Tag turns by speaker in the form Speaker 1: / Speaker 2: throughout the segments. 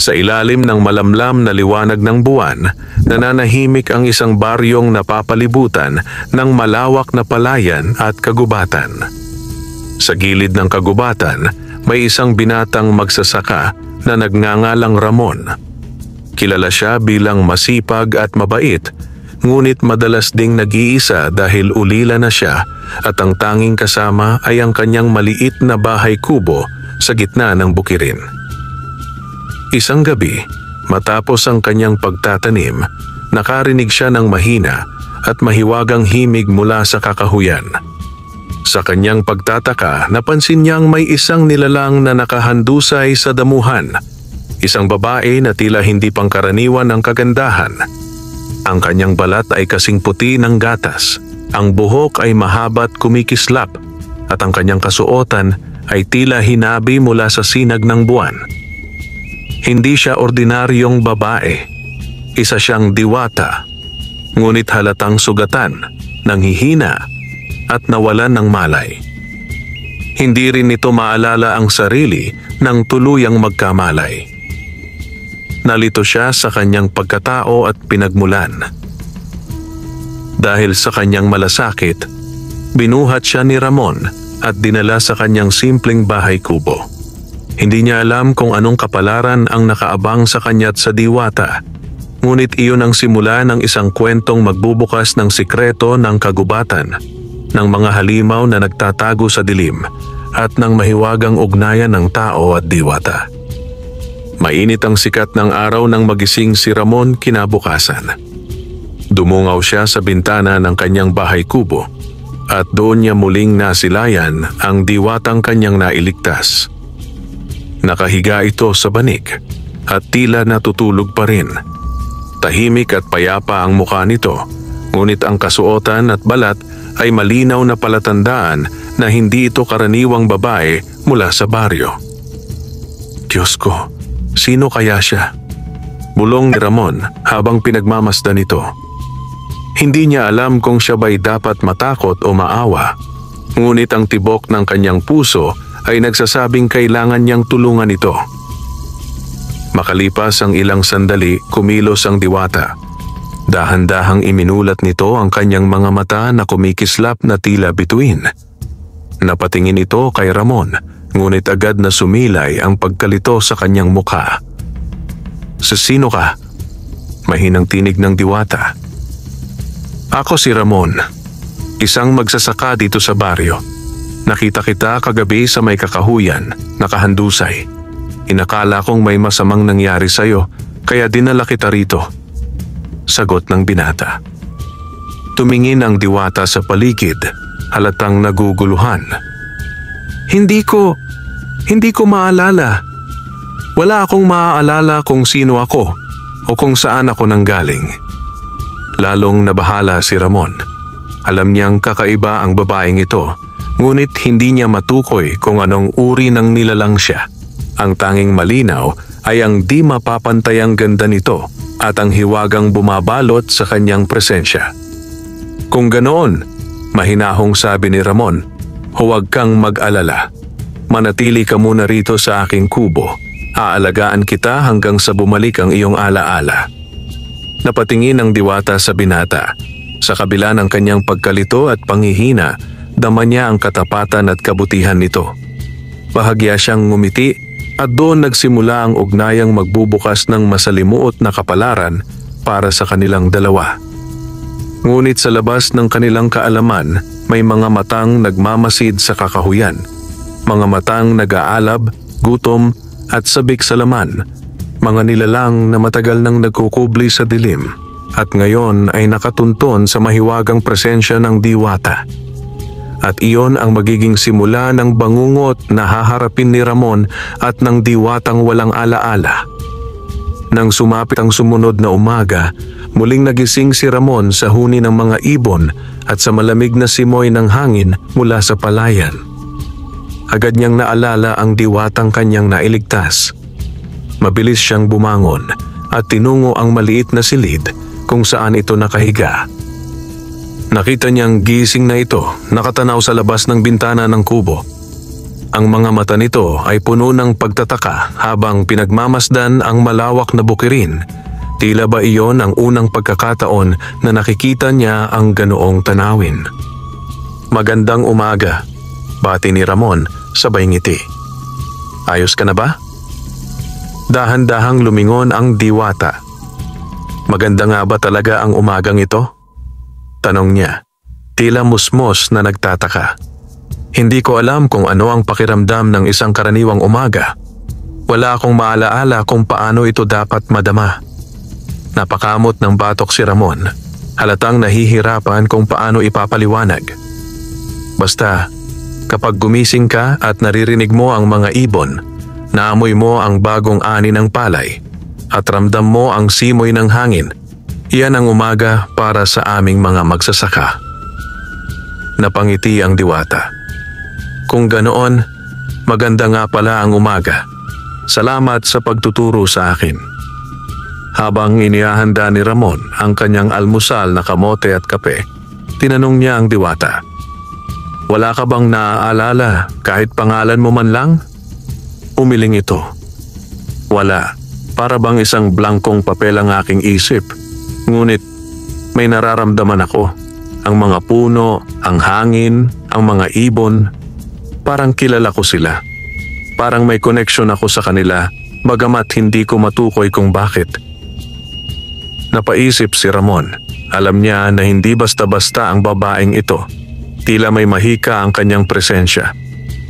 Speaker 1: Sa ilalim ng malamlam na liwanag ng buwan, nananahimik ang isang baryong napapalibutan ng malawak na palayan at kagubatan. Sa gilid ng kagubatan, may isang binatang magsasaka na nagngangalang Ramon. Kilala siya bilang masipag at mabait, ngunit madalas ding nag-iisa dahil ulila na siya at ang tanging kasama ay ang kanyang maliit na bahay kubo sa gitna ng bukirin. Isang gabi, matapos ang kanyang pagtatanim, nakarinig siya ng mahina at mahiwagang himig mula sa kakahuyan. Sa kanyang pagtataka, napansin niyang may isang nilalang na nakahandusay sa damuhan. Isang babae na tila hindi pangkaraniwan ang kagandahan. Ang kanyang balat ay kasing puti ng gatas, ang buhok ay mahaba at kumikislap, at ang kanyang kasuotan ay tila hinabi mula sa sinag ng buwan. Hindi siya ordinaryong babae, isa siyang diwata, ngunit halatang sugatan, nanghihina at nawalan ng malay. Hindi rin nito maalala ang sarili nang tuluyang magkamalay. Nalito siya sa kanyang pagkatao at pinagmulan. Dahil sa kanyang malasakit, binuhat siya ni Ramon at dinala sa kanyang simpleng bahay kubo. Hindi niya alam kung anong kapalaran ang nakaabang sa kanya't sa diwata, ngunit iyon ang simula ng isang kwentong magbubukas ng sikreto ng kagubatan, ng mga halimaw na nagtatago sa dilim, at ng mahiwagang ugnayan ng tao at diwata. Mainit ang sikat ng araw nang magising si Ramon kinabukasan. Dumungaw siya sa bintana ng kanyang bahay kubo at doon niya muling nasilayan ang diwatang kanyang nailigtas. Nakahiga ito sa banig at tila natutulog pa rin. Tahimik at payapa ang mukha nito, ngunit ang kasuotan at balat ay malinaw na palatandaan na hindi ito karaniwang babae mula sa baryo. Diyos ko, sino kaya siya? Bulong ni Ramon habang pinagmamasdan ito. Hindi niya alam kung siya ba'y dapat matakot o maawa, ngunit ang tibok ng kanyang puso ay nagsasabing kailangan niyang tulungan ito. Makalipas ang ilang sandali, kumilos ang diwata. Dahan-dahang iminulat nito ang kanyang mga mata na kumikislap na tila bituin. Napatingin ito kay Ramon, ngunit agad na sumilay ang pagkalito sa kanyang mukha. Sino ka? Mahinang tinig ng diwata. Ako si Ramon, isang magsasaka dito sa baryo. Nakita kita kagabi sa may kakahuyan, nakahandusay. Inakala kong may masamang nangyari sa'yo, kaya dinala kita rito. Sagot ng binata. Tumingin ang diwata sa paligid, halatang naguguluhan. Hindi ko maalala. Wala akong maaalala kung sino ako o kung saan ako nanggaling. Lalong nabahala si Ramon. Alam niyang kakaiba ang babaeng ito, ngunit hindi niya matukoy kung anong uri ng nilalang siya. Ang tanging malinaw ay ang di mapapantayang ganda nito at ang hiwagang bumabalot sa kanyang presensya. Kung ganoon, mahinahong sabi ni Ramon, huwag kang mag-alala. Manatili ka muna rito sa aking kubo. Aalagaan kita hanggang sa bumalik ang iyong alaala. Napatingin ang diwata sa binata. Sa kabila ng kanyang pagkalito at panghihina, dama niya ang katapatan at kabutihan nito. Bahagya siyang ngumiti at doon nagsimula ang ugnayang magbubukas ng masalimuot na kapalaran para sa kanilang dalawa. Ngunit sa labas ng kanilang kaalaman, may mga matang nagmamasid sa kakahuyan. Mga matang nag-aalab, gutom at sabik sa laman. Mga nilalang na matagal nang nagkukubli sa dilim at ngayon ay nakatunton sa mahiwagang presensya ng diwata. At iyon ang magiging simula ng bangungot na haharapin ni Ramon at ng diwatang walang alaala. Nang sumapit ang sumunod na umaga, muling nagising si Ramon sa huni ng mga ibon at sa malamig na simoy ng hangin mula sa palayan. Agad niyang naalala ang diwatang kanyang nailigtas. Mabilis siyang bumangon at tinungo ang maliit na silid kung saan ito nakahiga. Nakita niyang gising na ito, nakatanaw sa labas ng bintana ng kubo. Ang mga mata nito ay puno ng pagtataka habang pinagmamasdan ang malawak na bukirin. Tila ba iyon ang unang pagkakataon na nakikita niya ang ganoong tanawin. Magandang umaga, bati ni Ramon sabay ngiti. Ayos ka na ba? Dahan-dahang lumingon ang diwata. Maganda nga ba talaga ang umagang ito? Tanong niya, tila musmos na nagtataka. Hindi ko alam kung ano ang pakiramdam ng isang karaniwang umaga. Wala akong maalaala kung paano ito dapat madama. Napakamot ng batok si Ramon. Halatang nahihirapan kung paano ipapaliwanag. Basta, kapag gumising ka at naririnig mo ang mga ibon, naamoy mo ang bagong ani ng palay, at ramdam mo ang simoy ng hangin, iyan ang umaga para sa aming mga magsasaka. Napangiti ang diwata. Kung ganoon, maganda nga pala ang umaga. Salamat sa pagtuturo sa akin. Habang inihahanda ni Ramon ang kanyang almusal na kamote at kape, tinanong niya ang diwata. Wala ka bang naaalala kahit pangalan mo man lang? Umiling ito. Wala. Para bang isang blankong papel ang aking isip. Ngunit may nararamdaman ako. Ang mga puno, ang hangin, ang mga ibon. Parang kilala ko sila. Parang may connection ako sa kanila, bagamat hindi ko matukoy kung bakit. Napaisip si Ramon. Alam niya na hindi basta-basta ang babaeng ito. Tila may mahika ang kanyang presensya.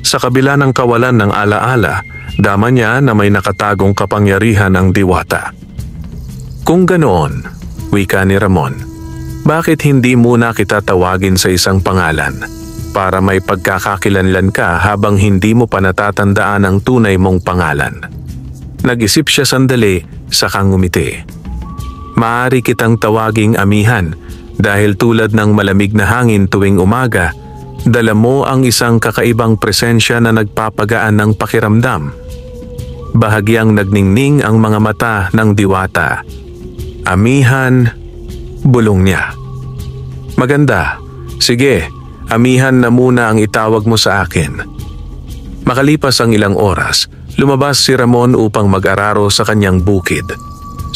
Speaker 1: Sa kabila ng kawalan ng alaala, dama niya na may nakatagong kapangyarihan ang diwata. Kung ganoon, wika ni Ramon, bakit hindi muna kita tawagin sa isang pangalan? Para may pagkakakilanlan ka habang hindi mo pa natatandaan ang tunay mong pangalan. Nag-isip siya sandali, sakang ngumiti. Maaari kitang tawaging Amihan dahil tulad ng malamig na hangin tuwing umaga, dala mo ang isang kakaibang presensya na nagpapagaan ng pakiramdam. Bahagyang nagningning ang mga mata ng diwata. Amihan, bulong niya. Maganda, sige. Amihan na muna ang itawag mo sa akin. Makalipas ang ilang oras, lumabas si Ramon upang mag-araro sa kanyang bukid.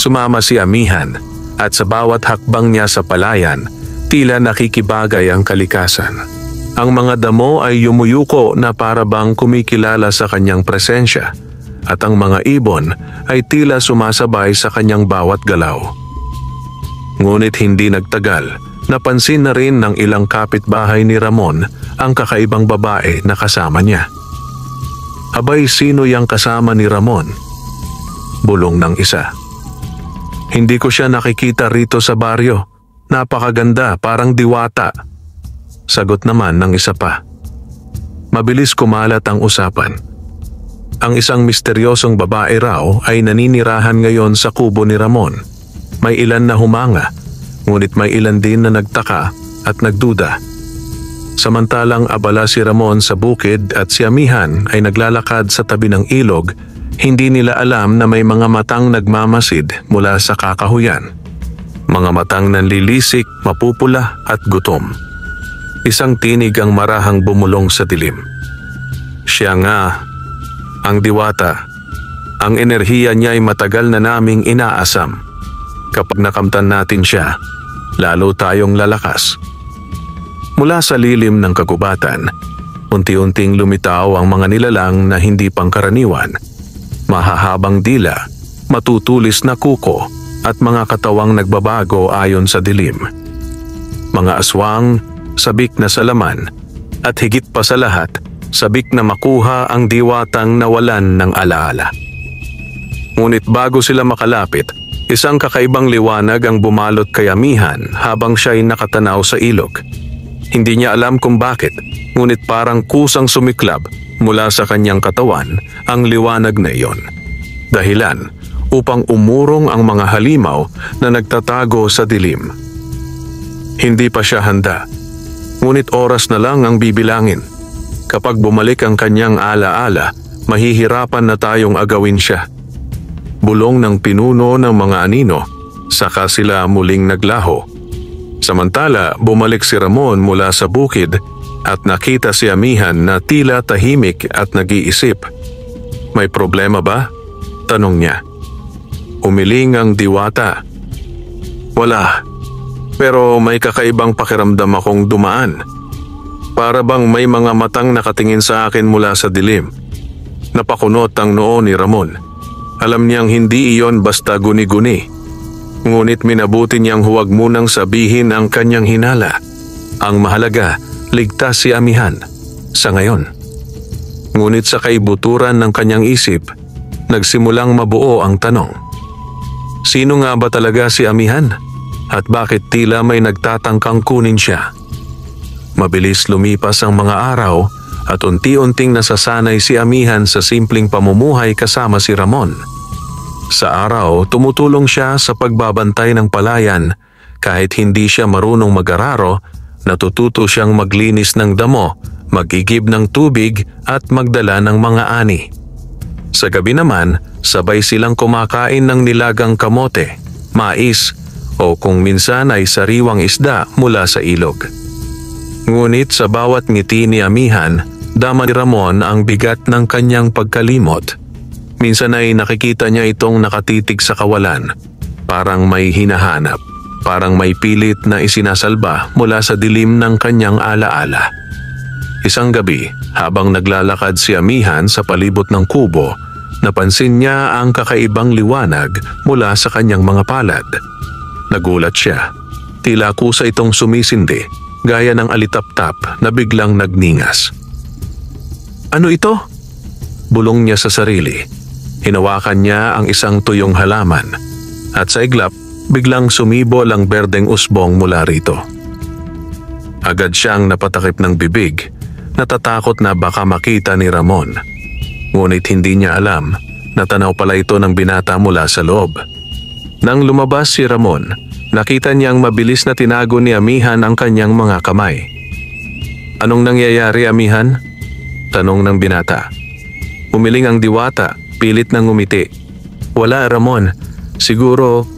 Speaker 1: Sumama si Amihan at sa bawat hakbang niya sa palayan, tila nakikibagay ang kalikasan. Ang mga damo ay yumuyuko na para bang kumikilala sa kanyang presensya at ang mga ibon ay tila sumasabay sa kanyang bawat galaw. Ngunit hindi nagtagal, napansin na rin ng ilang kapitbahay ni Ramon ang kakaibang babae na kasama niya. Abay, sino yang kasama ni Ramon? Bulong ng isa. Hindi ko siya nakikita rito sa baryo. Napakaganda, parang diwata. Sagot naman ng isa pa. Mabilis kumalat ang usapan. Ang isang misteryosong babae raw ay naninirahan ngayon sa kubo ni Ramon. May ilan na humanga, ngunit may ilan din na nagtaka at nagduda. Samantalang abala si Ramon sa bukid at si Amihan ay naglalakad sa tabi ng ilog, hindi nila alam na may mga matang nagmamasid mula sa kakahuyan. Mga matang nanlilisik, mapupula at gutom. Isang tinig ang marahang bumulong sa dilim. Siya nga, ang diwata. Ang enerhiya niya ay matagal na naming inaasam. Kapag nakamtan natin siya, lalo tayong lalakas. Mula sa lilim ng kagubatan, unti-unting lumitaw ang mga nilalang na hindi pangkaraniwan. Mahahabang dila, matutulis na kuko at mga katawang nagbabago ayon sa dilim. Mga aswang, sabik na salaman at higit pa sa lahat, sabik na makuha ang diwatang nawalan ng alaala. Ngunit bago sila makalapit, isang kakaibang liwanag ang bumalot kay Amihan habang siya'y nakatanaw sa ilog. Hindi niya alam kung bakit, ngunit parang kusang sumiklab mula sa kanyang katawan ang liwanag na iyon. Dahilan upang umurong ang mga halimaw na nagtatago sa dilim. Hindi pa siya handa, ngunit oras na lang ang bibilangin. Kapag bumalik ang kanyang alaala, mahihirapan na tayong agawin siya. Bulong ng pinuno ng mga anino, saka sila muling naglaho. Samantala, bumalik si Ramon mula sa bukid at nakita si Amihan na tila tahimik at nag-iisip. "May problema ba?" tanong niya. Umiling ang diwata. "Wala, pero may kakaibang pakiramdam akong dumaan. Para bang may mga matang nakatingin sa akin mula sa dilim." Napakunot ang noo ni Ramon. Alam niyang hindi iyon basta guni-guni. Ngunit minabuti niyang huwag munang sabihin ang kanyang hinala. Ang mahalaga, ligtas si Amihan sa ngayon. Ngunit sa kaibuturan ng kanyang isip, nagsimulang mabuo ang tanong. Sino nga ba talaga si Amihan? At bakit tila may nagtatangkang kunin siya? Mabilis lumipas ang mga araw at unti-unting nasasanay si Amihan sa simpleng pamumuhay kasama si Ramon. Sa araw, tumutulong siya sa pagbabantay ng palayan. Kahit hindi siya marunong mag-araro, natututo siyang maglinis ng damo, magigib ng tubig at magdala ng mga ani. Sa gabi naman, sabay silang kumakain ng nilagang kamote, mais, o kung minsan ay sariwang isda mula sa ilog. Ngunit sa bawat ngiti ni Amihan, dama ni Ramon ang bigat ng kanyang pagkalimot. Minsan ay nakikita niya itong nakatitig sa kawalan, parang may hinahanap, parang may pilit na isinasalba mula sa dilim ng kanyang alaala. Isang gabi, habang naglalakad si Amihan sa palibot ng kubo, napansin niya ang kakaibang liwanag mula sa kanyang mga palad. Nagulat siya. Tila kusa itong sumisindi, gaya ng alitap-tap na biglang nagningas. "Ano ito?" bulong niya sa sarili. Hinawakan niya ang isang tuyong halaman at sa iglap biglang sumibol ang berdeng usbong mula rito. Agad siyang napatakip ng bibig, natatakot na baka makita ni Ramon. Ngunit hindi niya alam na tanaw pala ito ng binata mula sa loob. Nang lumabas si Ramon, nakita niyang mabilis na tinago ni Amihan ang kanyang mga kamay. "Anong nangyayari, Amihan?" tanong ng binata. Umiling ang diwata, pilit na ngumiti. "Wala, Ramon. Siguro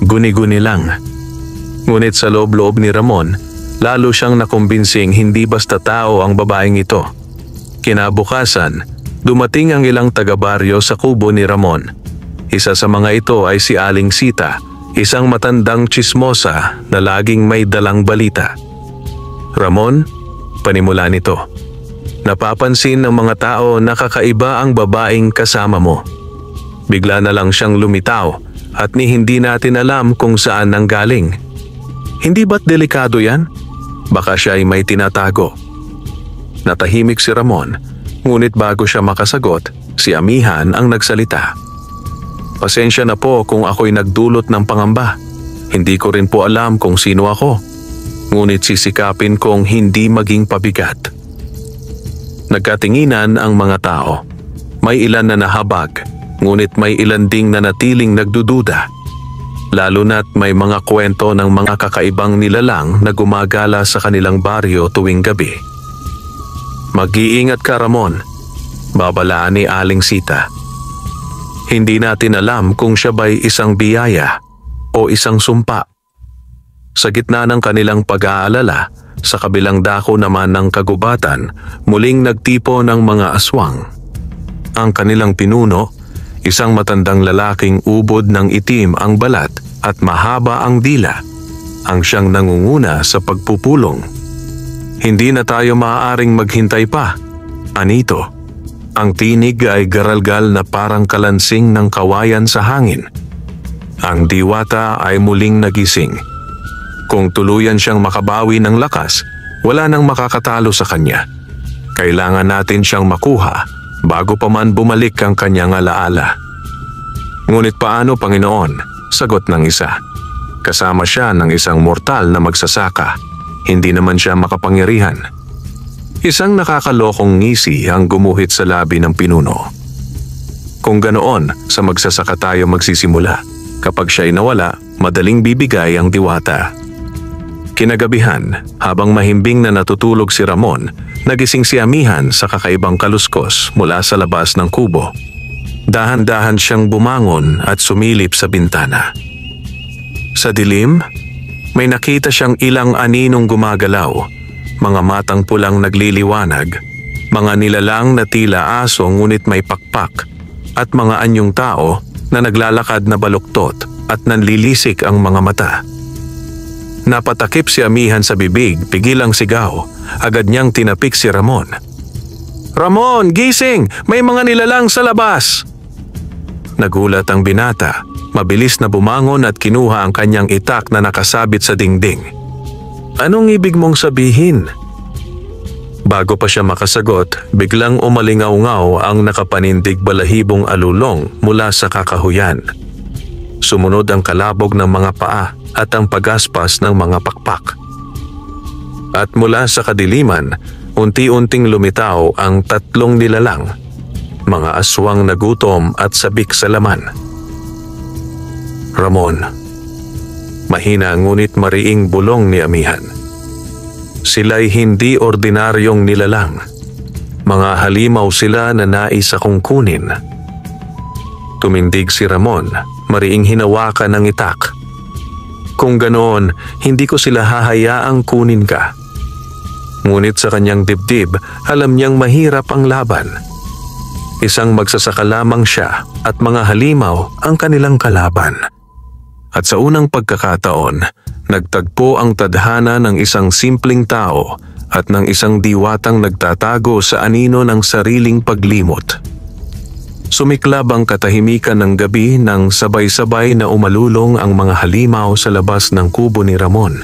Speaker 1: guni-guni lang." Ngunit sa loob-loob ni Ramon, lalo siyang nakumbinsing hindi basta tao ang babaeng ito. Kinabukasan, dumating ang ilang taga-baryo sa kubo ni Ramon. Isa sa mga ito ay si Aling Sita, isang matandang tsismosa na laging may dalang balita. "Ramon," panimula nito, "napapansin ng mga tao na kakaiba ang babaeng kasama mo." Bigla na lang siyang lumitaw at hindi natin alam kung saan nanggaling. "Hindi ba't delikado yan? Baka siya ay may tinatago." Natahimik si Ramon, ngunit bago siya makasagot, si Amihan ang nagsalita. "Pasensya na po kung ako'y nagdulot ng pangamba. Hindi ko rin po alam kung sino ako. Ngunit sisikapin kong hindi maging pabigat." Nagkatinginan ang mga tao. May ilan na nahabag, ngunit may ilan ding nanatiling nagdududa. Lalo na't may mga kwento ng mga kakaibang nilalang na gumagala sa kanilang baryo tuwing gabi. "Mag-iingat ka, Ramon," babalaan ni Aling Sita. "Hindi natin alam kung siya ba'y isang biyaya o isang sumpa." Sa gitna ng kanilang pag-aalala, sa kabilang dako naman ng kagubatan, muling nagtipo ng mga aswang. Ang kanilang pinuno, isang matandang lalaking ubod ng itim ang balat at mahaba ang dila, ang siyang nangunguna sa pagpupulong. "Hindi na tayo maaaring maghintay pa, Anito." Ang tinig ay garalgal na parang kalansing ng kawayan sa hangin. Ang diwata ay muling nagising. Kung tuluyan siyang makabawi ng lakas, wala nang makakatalo sa kanya. Kailangan natin siyang makuha bago pa man bumalik ang kanyang alaala. "Ngunit paano, Panginoon?" sagot ng isa. Kasama siya ng isang mortal na magsasaka. Hindi naman siya makapangyarihan. Isang nakakalokong ngisi ang gumuhit sa labi ng pinuno. "Kung ganoon, sa magsasaka tayo magsisimula. Kapag siya'y nawala, madaling bibigay ang diwata." Kinagabihan, habang mahimbing na natutulog si Ramon, nagising si Amihan sa kakaibang kaluskos mula sa labas ng kubo. Dahan-dahan siyang bumangon at sumilip sa bintana. Sa dilim, may nakita siyang ilang aninong gumagalaw. mga matang pulang nagliliwanag, mga nilalang na tila aso ngunit may pakpak, at mga anyong tao na naglalakad na baluktot at nanlilisik ang mga mata. Napatakip si Amihan sa bibig, pigilang sigaw. Agad niyang tinapik si Ramon. "Ramon, gising! May mga nilalang sa labas!" Nagulat ang binata. Mabilis na bumangon at kinuha ang kanyang itak na nakasabit sa dingding. "Anong ibig mong sabihin?" Bago pa siya makasagot, biglang umalingaw-ngaw ang nakapanindig balahibong alulong mula sa kakahuyan. Sumunod ang kalabog ng mga paa at ang pagaspas ng mga pakpak. At mula sa kadiliman, unti-unting lumitaw ang 3 nilalang, mga aswang na gutom at sabik sa laman. "Ramon," mahina ngunit mariing bulong ni Amihan. "Sila'y hindi ordinaryong nilalang. Mga halimaw sila na nais akong kunin." Tumindig si Ramon, mariing hinawakan ng itak. "Kung ganoon, hindi ko sila hahayaang kunin ka." Ngunit sa kanyang dibdib, alam niyang mahirap ang laban. Isang magsasaka lamang siya at mga halimaw ang kanilang kalaban. At sa unang pagkakataon, nagtagpo ang tadhana ng isang simpleng tao at ng isang diwatang nagtatago sa anino ng sariling paglimot. Sumiklab ang katahimikan ng gabi nang sabay-sabay na umalulong ang mga halimaw sa labas ng kubo ni Ramon.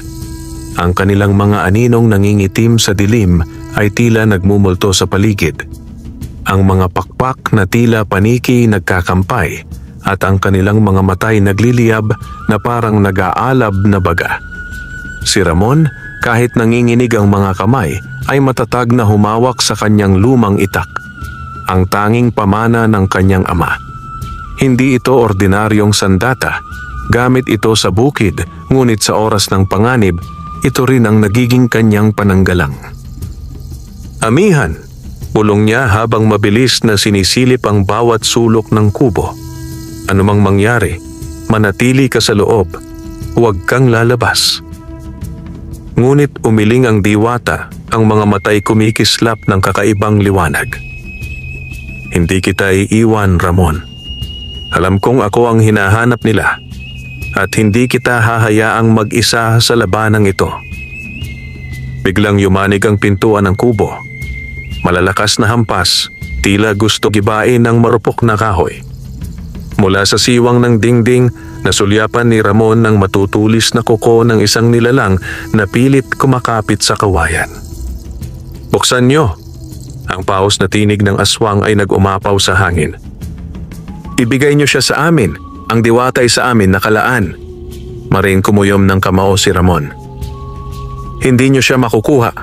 Speaker 1: Ang kanilang mga aninong nangingitim sa dilim ay tila nagmumulto sa paligid. Ang mga pakpak na tila paniki nagkakampay at ang kanilang mga matay nagliliyab na parang nag-aalab na baga. Si Ramon, kahit nanginginig ang mga kamay, ay matatag na humawak sa kanyang lumang itak, ang tanging pamana ng kanyang ama. Hindi ito ordinaryong sandata. Gamit ito sa bukid, ngunit sa oras ng panganib, ito rin ang nagiging kanyang pananggalang. "Amihan," bulong niya habang mabilis na sinisilip ang bawat sulok ng kubo. "Anumang mangyari, manatili ka sa loob. Huwag kang lalabas." Ngunit umiling ang diwata, ang mga matay kumikislap ng kakaibang liwanag. "Hindi kita iiwan, Ramon. Alam kong ako ang hinahanap nila at hindi kita hahayaang mag-isa sa labanang ito." Biglang yumanig ang pintuan ng kubo. Malalakas na hampas, tila gusto gibain ng marupok na kahoy. Mula sa siwang ng dingding, nasulyapan ni Ramon ng matutulis na kuko ng isang nilalang na pilit kumakapit sa kawayan. "Buksan niyo!" Ang paos na tinig ng aswang ay nag-umapaw sa hangin. "Ibigay niyo siya sa amin. Ang diwata ay sa amin nakalaan." Maring kumuyom ng kamao si Ramon. "Hindi niyo siya makukuha."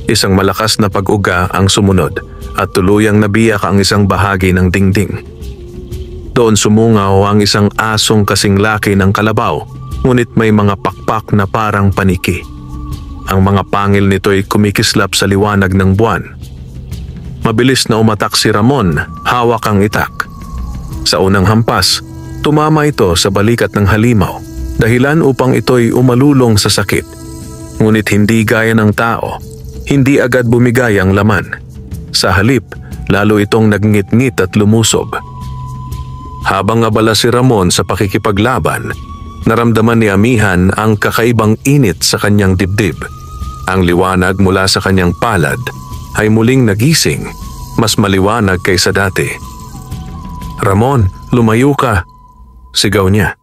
Speaker 1: Isang malakas na pag-uga ang sumunod at tuluyang nabiyak ang isang bahagi ng dingding. Doon sumungaw ang isang asong kasing laki ng kalabaw, ngunit may mga pakpak na parang paniki. Ang mga pangil nito'y kumikislap sa liwanag ng buwan. Mabilis na umatak si Ramon, hawak ang itak. Sa unang hampas, tumama ito sa balikat ng halimaw, dahilan upang ito'y umalulong sa sakit. Ngunit hindi gaya ng tao, hindi agad bumigay ang laman. Sa halip, lalo itong nagngit-ngit at lumusob. Habang abala si Ramon sa pakikipaglaban, naramdaman ni Amihan ang kakaibang init sa kanyang dibdib. Ang liwanag mula sa kanyang palad ay muling nagising, mas maliwanag kaysa dati. "Ramon, lumayo ka!" sigaw niya.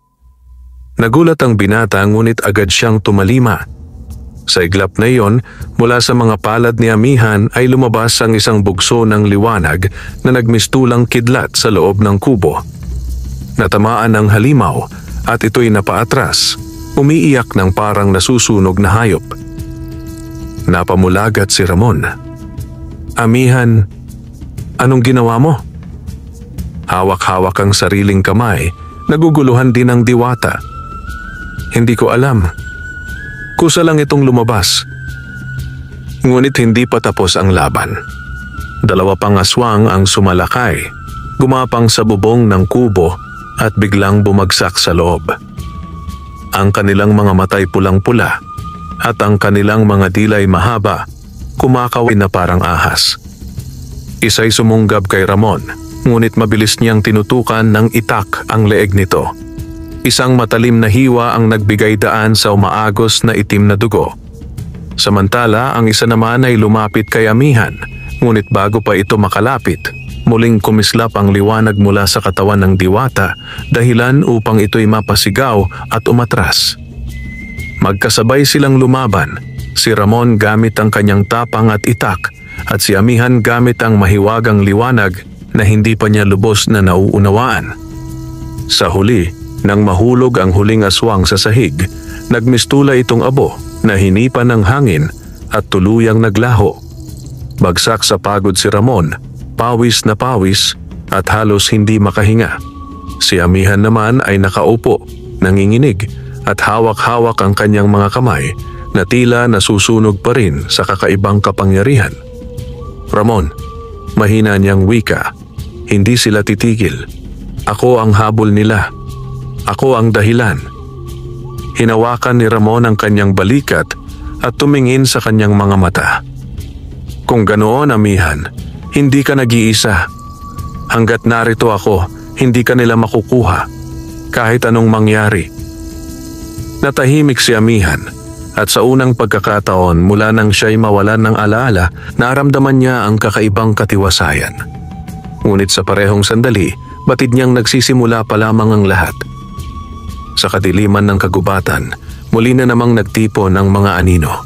Speaker 1: Nagulat ang binata ngunit agad siyang tumalima. Sa iglap na iyon, mula sa mga palad ni Amihan ay lumabas ang isang bugso ng liwanag na nagmistulang kidlat sa loob ng kubo. Natamaan ng halimaw at ito'y napaatras, umiiyak ng parang nasusunog na hayop. Napamulagat si Ramon. "Amihan, anong ginawa mo?" Hawak-hawak ang sariling kamay, naguguluhan din ang diwata. "Hindi ko alam. Kusa lang itong lumabas." Ngunit hindi pa tapos ang laban. 2 pang aswang ang sumalakay, gumapang sa bubong ng kubo at biglang bumagsak sa loob. Ang kanilang mga matay pulang-pula at ang kanilang mga dilay mahaba, kumakaway na parang ahas. Isa'y sumunggab kay Ramon, ngunit mabilis niyang tinutukan ng itak ang leeg nito. Isang matalim na hiwa ang nagbigay daan sa umaagos na itim na dugo. Samantala, ang isa naman ay lumapit kay Amihan, ngunit bago pa ito makalapit, muling kumislap ang liwanag mula sa katawan ng diwata, dahilan upang ito'y mapasigaw at umatras. Magkasabay silang lumaban, si Ramon gamit ang kanyang tapang at itak, at si Amihan gamit ang mahiwagang liwanag na hindi pa niya lubos na nauunawaan. Sa huli, nang mahulog ang huling aswang sa sahig, nagmistula itong abo na hinipan ng hangin at tuluyang naglaho. Bagsak sa pagod si Ramon, pawis na pawis at halos hindi makahinga. Si Amihan naman ay nakaupo, nanginginig at hawak-hawak ang kanyang mga kamay na tila nasusunog pa rin sa kakaibang kapangyarihan. Ramon, mahina niyang wika, hindi sila titigil. Ako ang habol nila. Ako ang dahilan. Hinawakan ni Ramon ang kanyang balikat at tumingin sa kanyang mga mata. Kung ganoon, Amihan, hindi ka nag-iisa. Hanggat narito ako, hindi ka nila makukuha, kahit anong mangyari. Natahimik si Amihan, at sa unang pagkakataon mula nang siya'y mawalan ng alaala, naramdaman niya ang kakaibang katiwasayan. Ngunit sa parehong sandali, batid niyang nagsisimula pa lamang ang lahat. Sa kadiliman ng kagubatan, muli na namang nagtipon ng mga anino.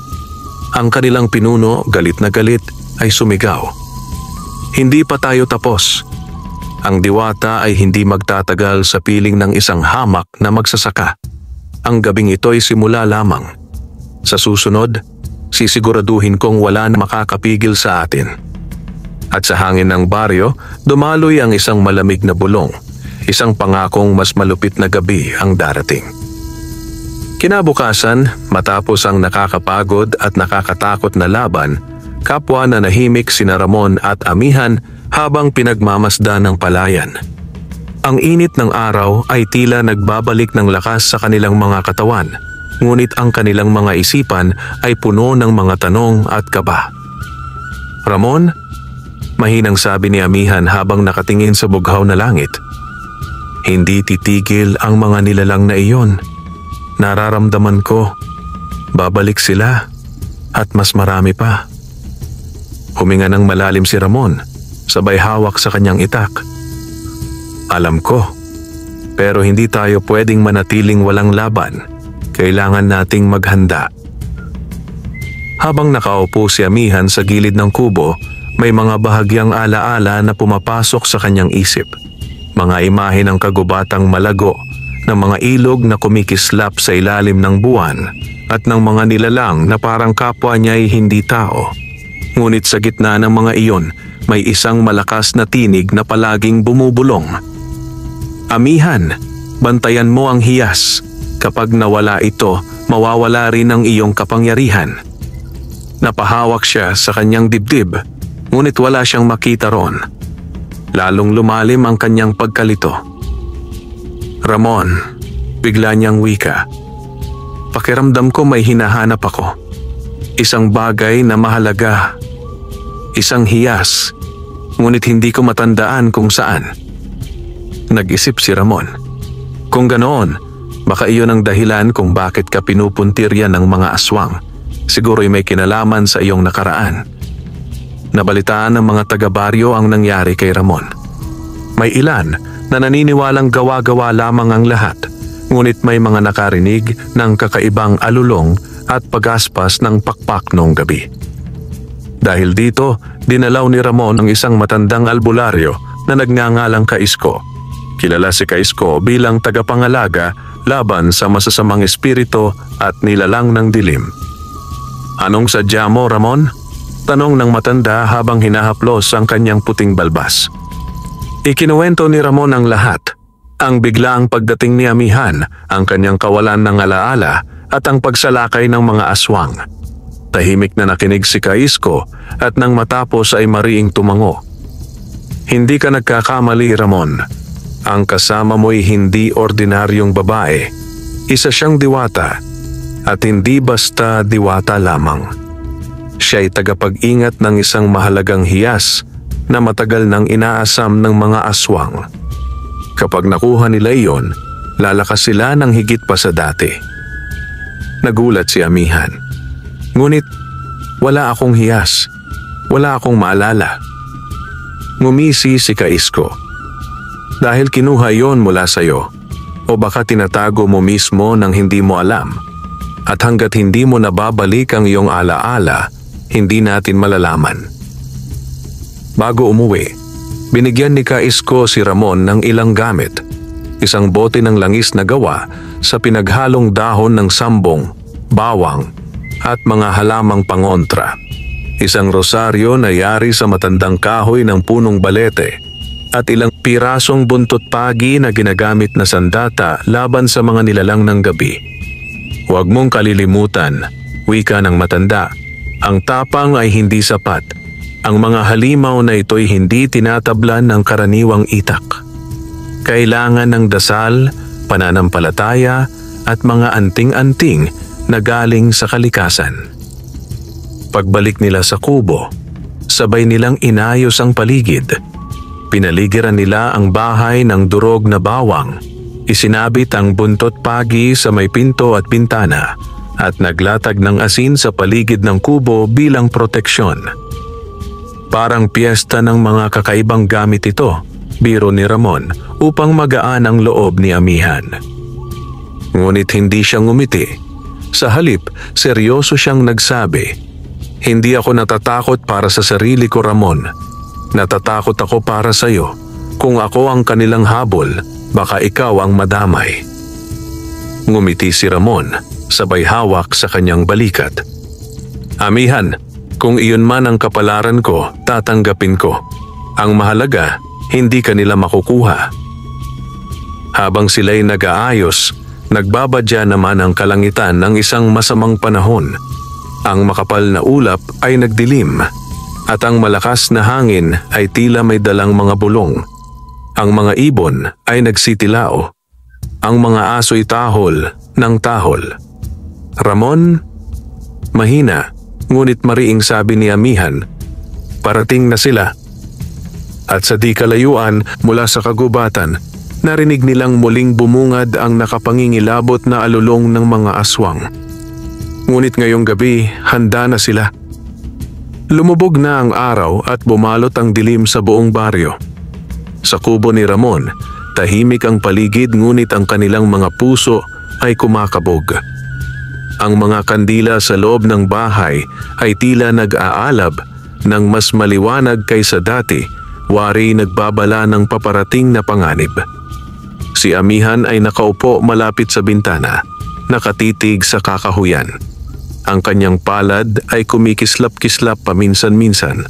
Speaker 1: Ang kanilang pinuno, galit na galit, ay sumigaw. Hindi pa tayo tapos. Ang diwata ay hindi magtatagal sa piling ng isang hamak na magsasaka. Ang gabing ito'y simula lamang. Sa susunod, sisiguraduhin kong wala na makakapigil sa atin. At sa hangin ng baryo, dumaloy ang isang malamig na bulong. Isang pangakong mas malupit na gabi ang darating. Kinabukasan, matapos ang nakakapagod at nakakatakot na laban, kapwa na nahimik sina Ramon at Amihan habang pinagmamasdan ng palayan. Ang init ng araw ay tila nagbabalik ng lakas sa kanilang mga katawan, ngunit ang kanilang mga isipan ay puno ng mga tanong at kaba. Ramon, mahinang sabi ni Amihan habang nakatingin sa bughaw na langit. Hindi titigil ang mga nilalang na iyon. Nararamdaman ko, babalik sila at mas marami pa. Huminga ng malalim si Ramon, sabay hawak sa kanyang itak. Alam ko, pero hindi tayo pwedeng manatiling walang laban. Kailangan nating maghanda. Habang nakaupo si Amihan sa gilid ng kubo, may mga bahagyang alaala na pumapasok sa kanyang isip. Mga imahe ng kagubatang malago, ng mga ilog na kumikislap sa ilalim ng buwan, at ng mga nilalang na parang kapwa niya'y hindi tao. Ngunit sa gitna ng mga iyon, may isang malakas na tinig na palaging bumubulong. Amihan, bantayan mo ang hiyas. Kapag nawala ito, mawawala rin ang iyong kapangyarihan. Napahawak siya sa kanyang dibdib, ngunit wala siyang makita roon. Lalong lumalim ang kanyang pagkalito. Ramon, bigla niyang wika. Pakiramdam ko may hinahanap ako. Isang bagay na mahalaga. Isang hiyas, ngunit hindi ko matandaan kung saan. Nag-isip si Ramon. Kung ganoon, baka iyon ang dahilan kung bakit ka pinupuntirya ng mga aswang. Siguro'y may kinalaman sa iyong nakaraan. Nabalitaan ng mga taga-baryo ang nangyari kay Ramon. May ilan na naniniwalang gawa-gawa lamang ang lahat, ngunit may mga nakarinig ng kakaibang alulong at pagaspas ng pakpak noong gabi. Dahil dito, dinalaw ni Ramon ang isang matandang albularyo na nagngangalang Kaisko. Kilala si Kaisko bilang tagapangalaga laban sa masasamang espiritu at nilalang ng dilim. Anong sadya mo, Ramon? Tanong ng matanda habang hinahaplos ang kanyang puting balbas. Ikinuwento ni Ramon ang lahat. Ang biglaang pagdating ni Amihan, ang kanyang kawalan ng alaala at ang pagsalakay ng mga aswang. Tahimik na nakinig si Kaisko at nang matapos ay mariing tumango. Hindi ka nagkakamali, Ramon. Ang kasama mo'y hindi ordinaryong babae. Isa siyang diwata. At hindi basta diwata lamang. Siya ay tagapag-ingat ng isang mahalagang hiyas na matagal nang inaasam ng mga aswang. Kapag nakuha nila iyon, lalakas sila ng higit pa sa dati. Nagulat si Amihan. Ngunit wala akong hiyas, wala akong maalala. Ngumisi si Kaisko. Dahil kinuha iyon mula sa iyo, o baka tinatago mo mismo nang hindi mo alam. At hanggat hindi mo nababalik ang iyong alaala, hindi natin malalaman. Bago umuwi, binigyan ni Kaisko si Ramon ng ilang gamit. Isang bote ng langis na gawa sa pinaghalong dahon ng sambong, bawang at mga halamang pangontra. Isang rosaryo na yari sa matandang kahoy ng punong balete at ilang pirasong buntot pagi na ginagamit na sandata laban sa mga nilalang ng gabi. Huwag mong kalilimutan, wika ng matanda, ang tapang ay hindi sapat. Ang mga halimaw na ito'y hindi tinatablan ng karaniwang itak. Kailangan ng dasal, pananampalataya at mga anting-anting na galing sa kalikasan. Pagbalik nila sa kubo, sabay nilang inayos ang paligid. Pinaligiran nila ang bahay ng durog na bawang. Isinabit ang buntot pagi sa may pinto at bintana at naglatag ng asin sa paligid ng kubo bilang proteksyon. Parang piyesta ng mga kakaibang gamit ito, biro ni Ramon, upang magaan ang loob ni Amihan. Ngunit hindi siya ngumiti. Sa halip, seryoso siyang nagsabi, "Hindi ako natatakot para sa sarili ko, Ramon. Natatakot ako para sa iyo. Kung ako ang kanilang habol, baka ikaw ang madamay." Ngumiti si Ramon, sabay hawak sa kanyang balikat. "Amihan, kung iyon man ang kapalaran ko, tatanggapin ko. Ang mahalaga, hindi kanila makukuha." Habang sila'y nag-aayos, nagbabadya naman ang kalangitan ng isang masamang panahon. Ang makapal na ulap ay nagdilim at ang malakas na hangin ay tila may dalang mga bulong. Ang mga ibon ay nagsitilao. Ang mga aso'y tahol ng tahol. "Ramon?" Mahina, ngunit mariing sabi ni Amihan, "Parating na sila." At sa di kalayuan mula sa kagubatan, narinig nilang muling bumungad ang nakapangingilabot na alulong ng mga aswang. Ngunit ngayong gabi, handa na sila. Lumubog na ang araw at bumalot ang dilim sa buong baryo. Sa kubo ni Ramon, tahimik ang paligid ngunit ang kanilang mga puso ay kumakabog. Ang mga kandila sa loob ng bahay ay tila nag-aalab ng mas maliwanag kaysa dati, wari nagbabala ng paparating na panganib. Si Amihan ay nakaupo malapit sa bintana, nakatitig sa kakahuyan. Ang kanyang palad ay kumikislap-kislap paminsan-minsan,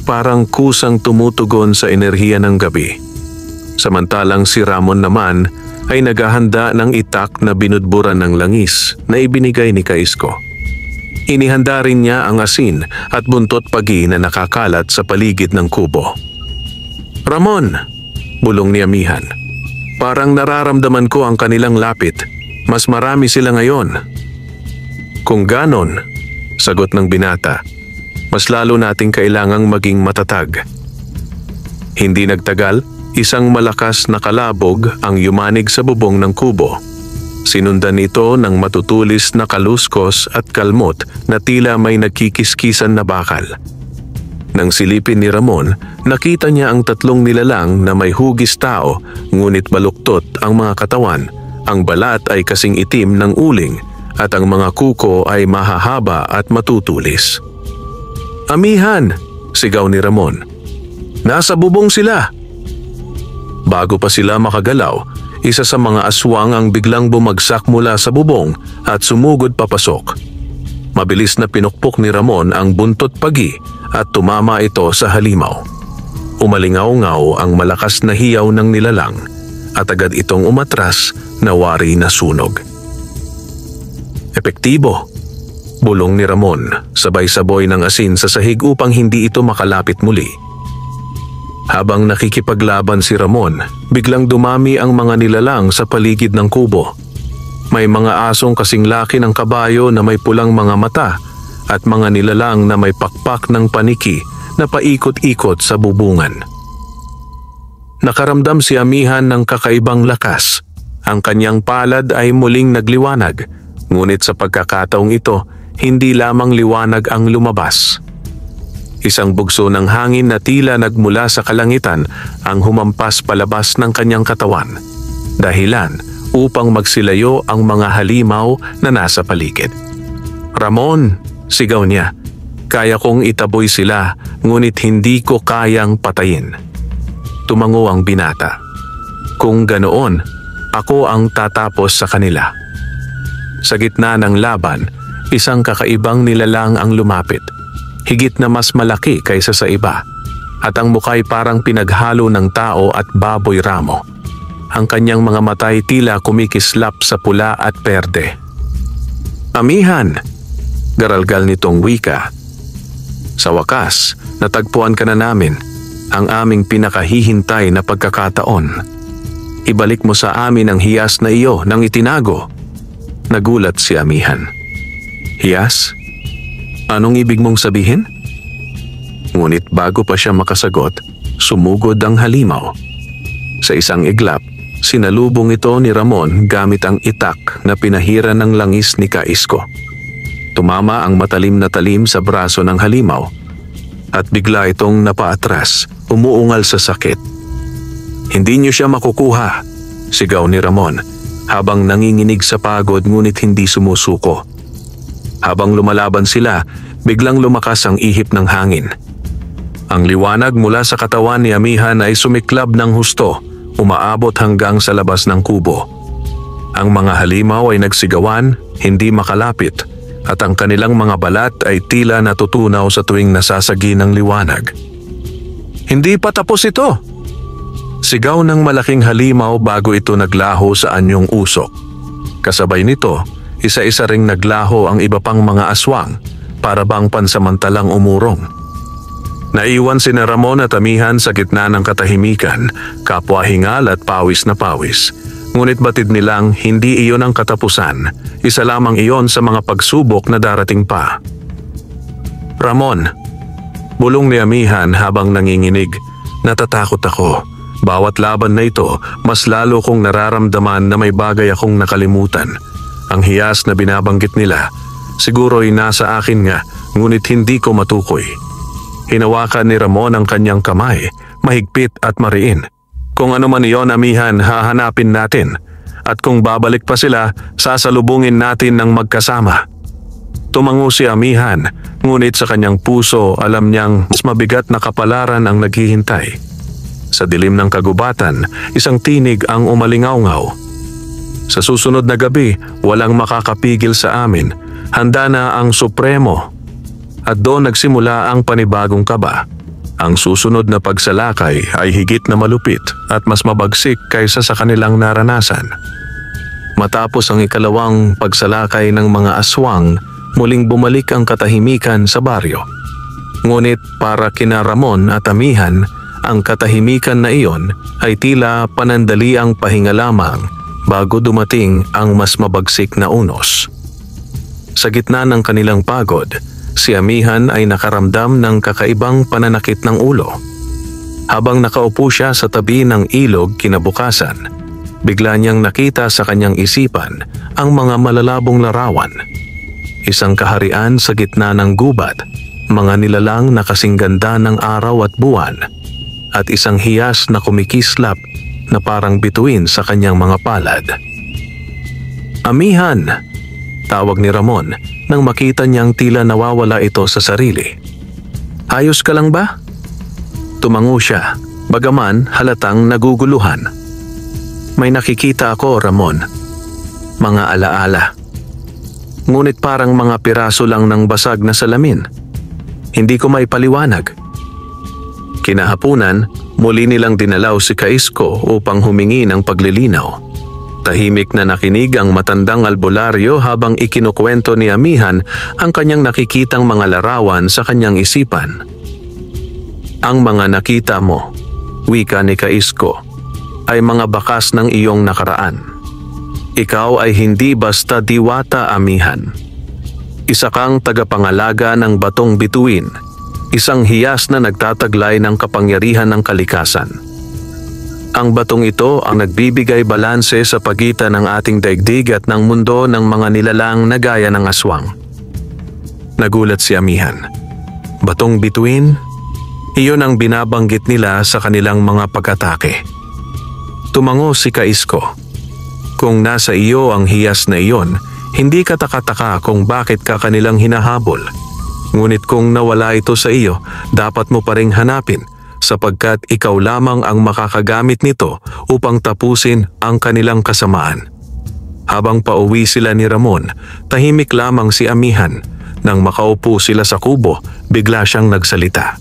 Speaker 1: parang kusang tumutugon sa enerhiya ng gabi. Samantalang si Ramon naman ay naghahanda ng itak na binudburan ng langis na ibinigay ni Kaisko. Inihanda rin niya ang asin at buntot pagi na nakakalat sa paligid ng kubo. "Ramon!" bulong ni Amihan. "Parang nararamdaman ko ang kanilang lapit. Mas marami sila ngayon." "Kung ganon," sagot ng binata, "mas lalo nating kailangang maging matatag." Hindi nagtagal, isang malakas na kalabog ang yumanig sa bubong ng kubo. Sinundan ito ng matutulis na kaluskos at kalmot na tila may nagkikiskisan na bakal. Nang silipin ni Ramon, nakita niya ang tatlong nilalang na may hugis tao ngunit baluktot ang mga katawan. Ang balat ay kasing itim ng uling at ang mga kuko ay mahahaba at matutulis. "Amihan!" sigaw ni Ramon. "Nasa bubong sila!" Bago pa sila makagalaw, isa sa mga aswang ang biglang bumagsak mula sa bubong at sumugod papasok. Mabilis na pinukpok ni Ramon ang buntot pagi at tumama ito sa halimaw. Umalingaw-ngaw ang malakas na hiyaw ng nilalang at agad itong umatras na wari na sunog. "Epektibo," bulong ni Ramon, sabay-saboy ng asin sa sahig upang hindi ito makalapit muli. Habang nakikipaglaban si Ramon, biglang dumami ang mga nilalang sa paligid ng kubo. May mga asong kasing laki ng kabayo na may pulang mga mata at mga nilalang na may pakpak ng paniki na paikot-ikot sa bubungan. Nakaramdam si Amihan ng kakaibang lakas. Ang kanyang palad ay muling nagliwanag, ngunit sa pagkakataong ito, hindi lamang liwanag ang lumabas. Isang bugso ng hangin na tila nagmula sa kalangitan ang humampas palabas ng kanyang katawan. Dahilan upang magsilayo ang mga halimaw na nasa paligid. "Ramon!" sigaw niya. "Kaya kong itaboy sila, ngunit hindi ko kayang patayin." Tumango ang binata. "Kung ganoon, ako ang tatapos sa kanila." Sa gitna ng laban, isang kakaibang nilalang ang lumapit. Higit na mas malaki kaysa sa iba, at ang muka'y parang pinaghalo ng tao at baboy ramo. Ang kanyang mga mata'y tila kumikislap sa pula at berde. "Amihan!" garalgal nitong wika. "Sa wakas, natagpuan ka na namin, ang aming pinakahihintay na pagkakataon. Ibalik mo sa amin ang hiyas na iyo nang itinago." Nagulat si Amihan. "Hiyas? Anong ibig mong sabihin?" Ngunit bago pa siya makasagot, sumugod ang halimaw. Sa isang iglap, sinalubong ito ni Ramon gamit ang itak na pinahira ng langis ni Kaisko. Tumama ang matalim na talim sa braso ng halimaw at bigla itong napaatras, umuungal sa sakit. "Hindi niyo siya makukuha," sigaw ni Ramon habang nanginginig sa pagod ngunit hindi sumusuko. Habang lumalaban sila, biglang lumakas ang ihip ng hangin. Ang liwanag mula sa katawan ni Amihan ay sumiklab ng husto, umaabot hanggang sa labas ng kubo. Ang mga halimaw ay nagsigawan, hindi makalapit, at ang kanilang mga balat ay tila natutunaw sa tuwing nasasagi ng liwanag. "Hindi pa tapos ito!" Sigaw ng malaking halimaw bago ito naglaho sa anyong usok. Kasabay nito, isa-isa ring naglaho ang iba pang mga aswang para bang pansamantalang umurong. Naiwan sina Ramon at Amihan sa gitna ng katahimikan, kapwa hingal at pawis na pawis. Ngunit batid nilang hindi iyon ang katapusan, isa lamang iyon sa mga pagsubok na darating pa. "Ramon!" bulong ni Amihan habang nanginginig. "Natatakot ako. Bawat laban na ito, mas lalo kong nararamdaman na may bagay akong nakalimutan. Ang hiyas na binabanggit nila, siguro'y nasa akin nga, ngunit hindi ko matukoy." Hinawakan ni Ramon ang kanyang kamay, mahigpit at mariin. "Kung ano man iyon, Amihan, hahanapin natin. At kung babalik pa sila, sasalubungin natin ng magkasama." Tumango si Amihan, ngunit sa kanyang puso alam niyang mas mabigat na kapalaran ang naghihintay. Sa dilim ng kagubatan, isang tinig ang umalingaw-ngaw. "Sa susunod na gabi, walang makakapigil sa amin. Handa na ang Supremo." At doon nagsimula ang panibagong kaba. Ang susunod na pagsalakay ay higit na malupit at mas mabagsik kaysa sa kanilang naranasan. Matapos ang ikalawang pagsalakay ng mga aswang, muling bumalik ang katahimikan sa baryo. Ngunit para kina Ramon at Amihan, ang katahimikan na iyon ay tila panandaliang pahinga lamang bago dumating ang mas mabagsik na unos. Sa gitna ng kanilang pagod, si Amihan ay nakaramdam ng kakaibang pananakit ng ulo. Habang nakaupo siya sa tabi ng ilog kinabukasan, bigla niyang nakita sa kanyang isipan ang mga malalabong larawan. Isang kaharian sa gitna ng gubat, mga nilalang na kasing ganda ng araw at buwan, at isang hiyas na kumikislap na parang bituin sa kanyang mga palad. "Amihan!" tawag ni Ramon nang makita niyang tila nawawala ito sa sarili. "Ayos ka lang ba?" Tumango siya, bagaman halatang naguguluhan. "May nakikita ako, Ramon. Mga alaala. Ngunit parang mga piraso lang ng basag na salamin. Hindi ko may paliwanag." Kinahapunan, muli nilang dinalaw si Kaisko upang humingi ng paglilinaw. Tahimik na nakinig ang matandang albularyo habang ikinukwento ni Amihan ang kanyang nakikitang mga larawan sa kanyang isipan. "Ang mga nakita mo," wika ni Kaisko, "ay mga bakas ng iyong nakaraan. Ikaw ay hindi basta diwata, Amihan. Isa kang tagapangalaga ng batong bituin, isang hiyas na nagtataglay ng kapangyarihan ng kalikasan. Ang batong ito ang nagbibigay balanse sa pagitan ng ating daigdig at ng mundo ng mga nilalang na gaya ng aswang. Nagulat si Amihan. Batong bituin? Iyon ang binabanggit nila sa kanilang mga pag-atake. Tumango si Kaisko. Kung nasa iyo ang hiyas na iyon, hindi ka takataka kung bakit ka kanilang hinahabol. Ngunit kung nawala ito sa iyo, dapat mo pa ring hanapin sapagkat ikaw lamang ang makakagamit nito upang tapusin ang kanilang kasamaan. Habang pauwi sila ni Ramon, tahimik lamang si Amihan. Nang makaupo sila sa kubo, bigla siyang nagsalita.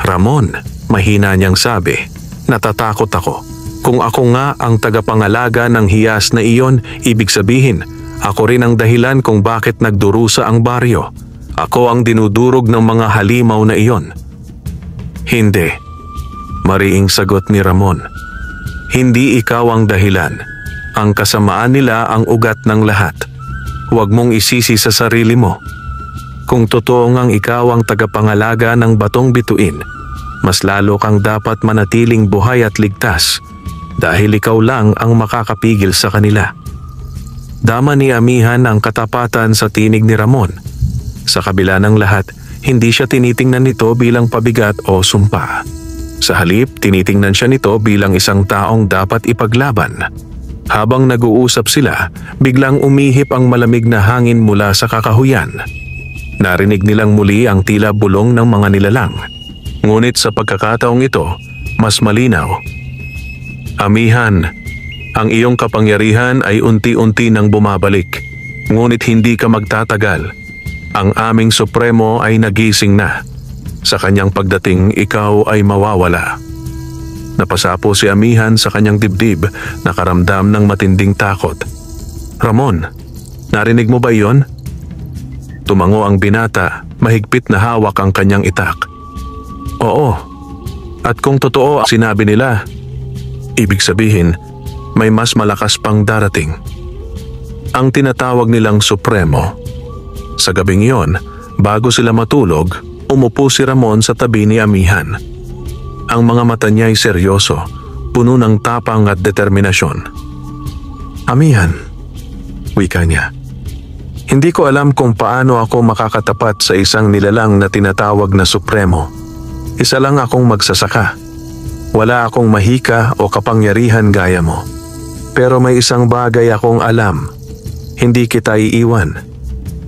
Speaker 1: Ramon, mahina niyang sabi, natatakot ako. Kung ako nga ang tagapangalaga ng hiyas na iyon, ibig sabihin, ako rin ang dahilan kung bakit nagdurusa ang baryo. Ako ang dinudurog ng mga halimaw na iyon. Hindi. Mariing sagot ni Ramon. Hindi ikaw ang dahilan. Ang kasamaan nila ang ugat ng lahat. Huwag mong isisi sa sarili mo. Kung totoo ngang ikaw ang tagapangalaga ng batong bituin, mas lalo kang dapat manatiling buhay at ligtas dahil ikaw lang ang makakapigil sa kanila. Dama ni Amihan ang katapatan sa tinig ni Ramon. Sa kabila ng lahat, hindi siya tinitingnan nito bilang pabigat o sumpa. Sa halip, tinitingnan siya nito bilang isang taong dapat ipaglaban. Habang nag-uusap sila, biglang umihip ang malamig na hangin mula sa kakahuyan. Narinig nilang muli ang tila bulong ng mga nilalang. Ngunit sa pagkakataong ito, mas malinaw. Amihan, ang iyong kapangyarihan ay unti-unti nang bumabalik. Ngunit hindi ka magtatagal. Ang aming Supremo ay nagising na. Sa kanyang pagdating, ikaw ay mawawala. Napasapo si Amihan sa kanyang dibdib, nakaramdam ng matinding takot. Ramon, narinig mo ba iyon? Tumango ang binata, mahigpit na hawak ang kanyang itak. Oo, at kung totoo ang sinabi nila, ibig sabihin, may mas malakas pang darating. Ang tinatawag nilang Supremo. Sa gabing iyon, bago sila matulog, umupo si Ramon sa tabi ni Amihan. Ang mga mata niya ay seryoso, puno ng tapang at determinasyon. Amihan, wika niya. Hindi ko alam kung paano ako makakatapat sa isang nilalang na tinatawag na Supremo. Isa lang akong magsasaka. Wala akong mahika o kapangyarihan gaya mo. Pero may isang bagay akong alam. Hindi kita iiwan.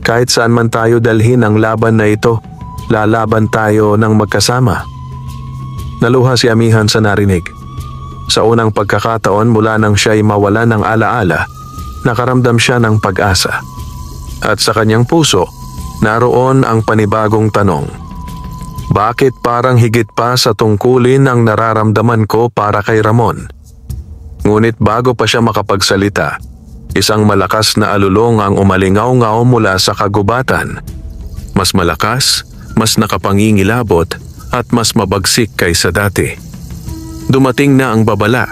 Speaker 1: Kahit saan man tayo dalhin ang laban na ito, lalaban tayo ng magkasama. Naluha si Amihan sa narinig. Sa unang pagkakataon mula nang siya'y mawala ng alaala, nakaramdam siya ng pag-asa. At sa kanyang puso, naroon ang panibagong tanong. Bakit parang higit pa sa tungkulin ang nararamdaman ko para kay Ramon? Ngunit bago pa siya makapagsalita, isang malakas na alulong ang umalingaw-ngaw mula sa kagubatan. Mas malakas, mas nakapangingilabot at mas mabagsik kaysa dati. Dumating na ang babala.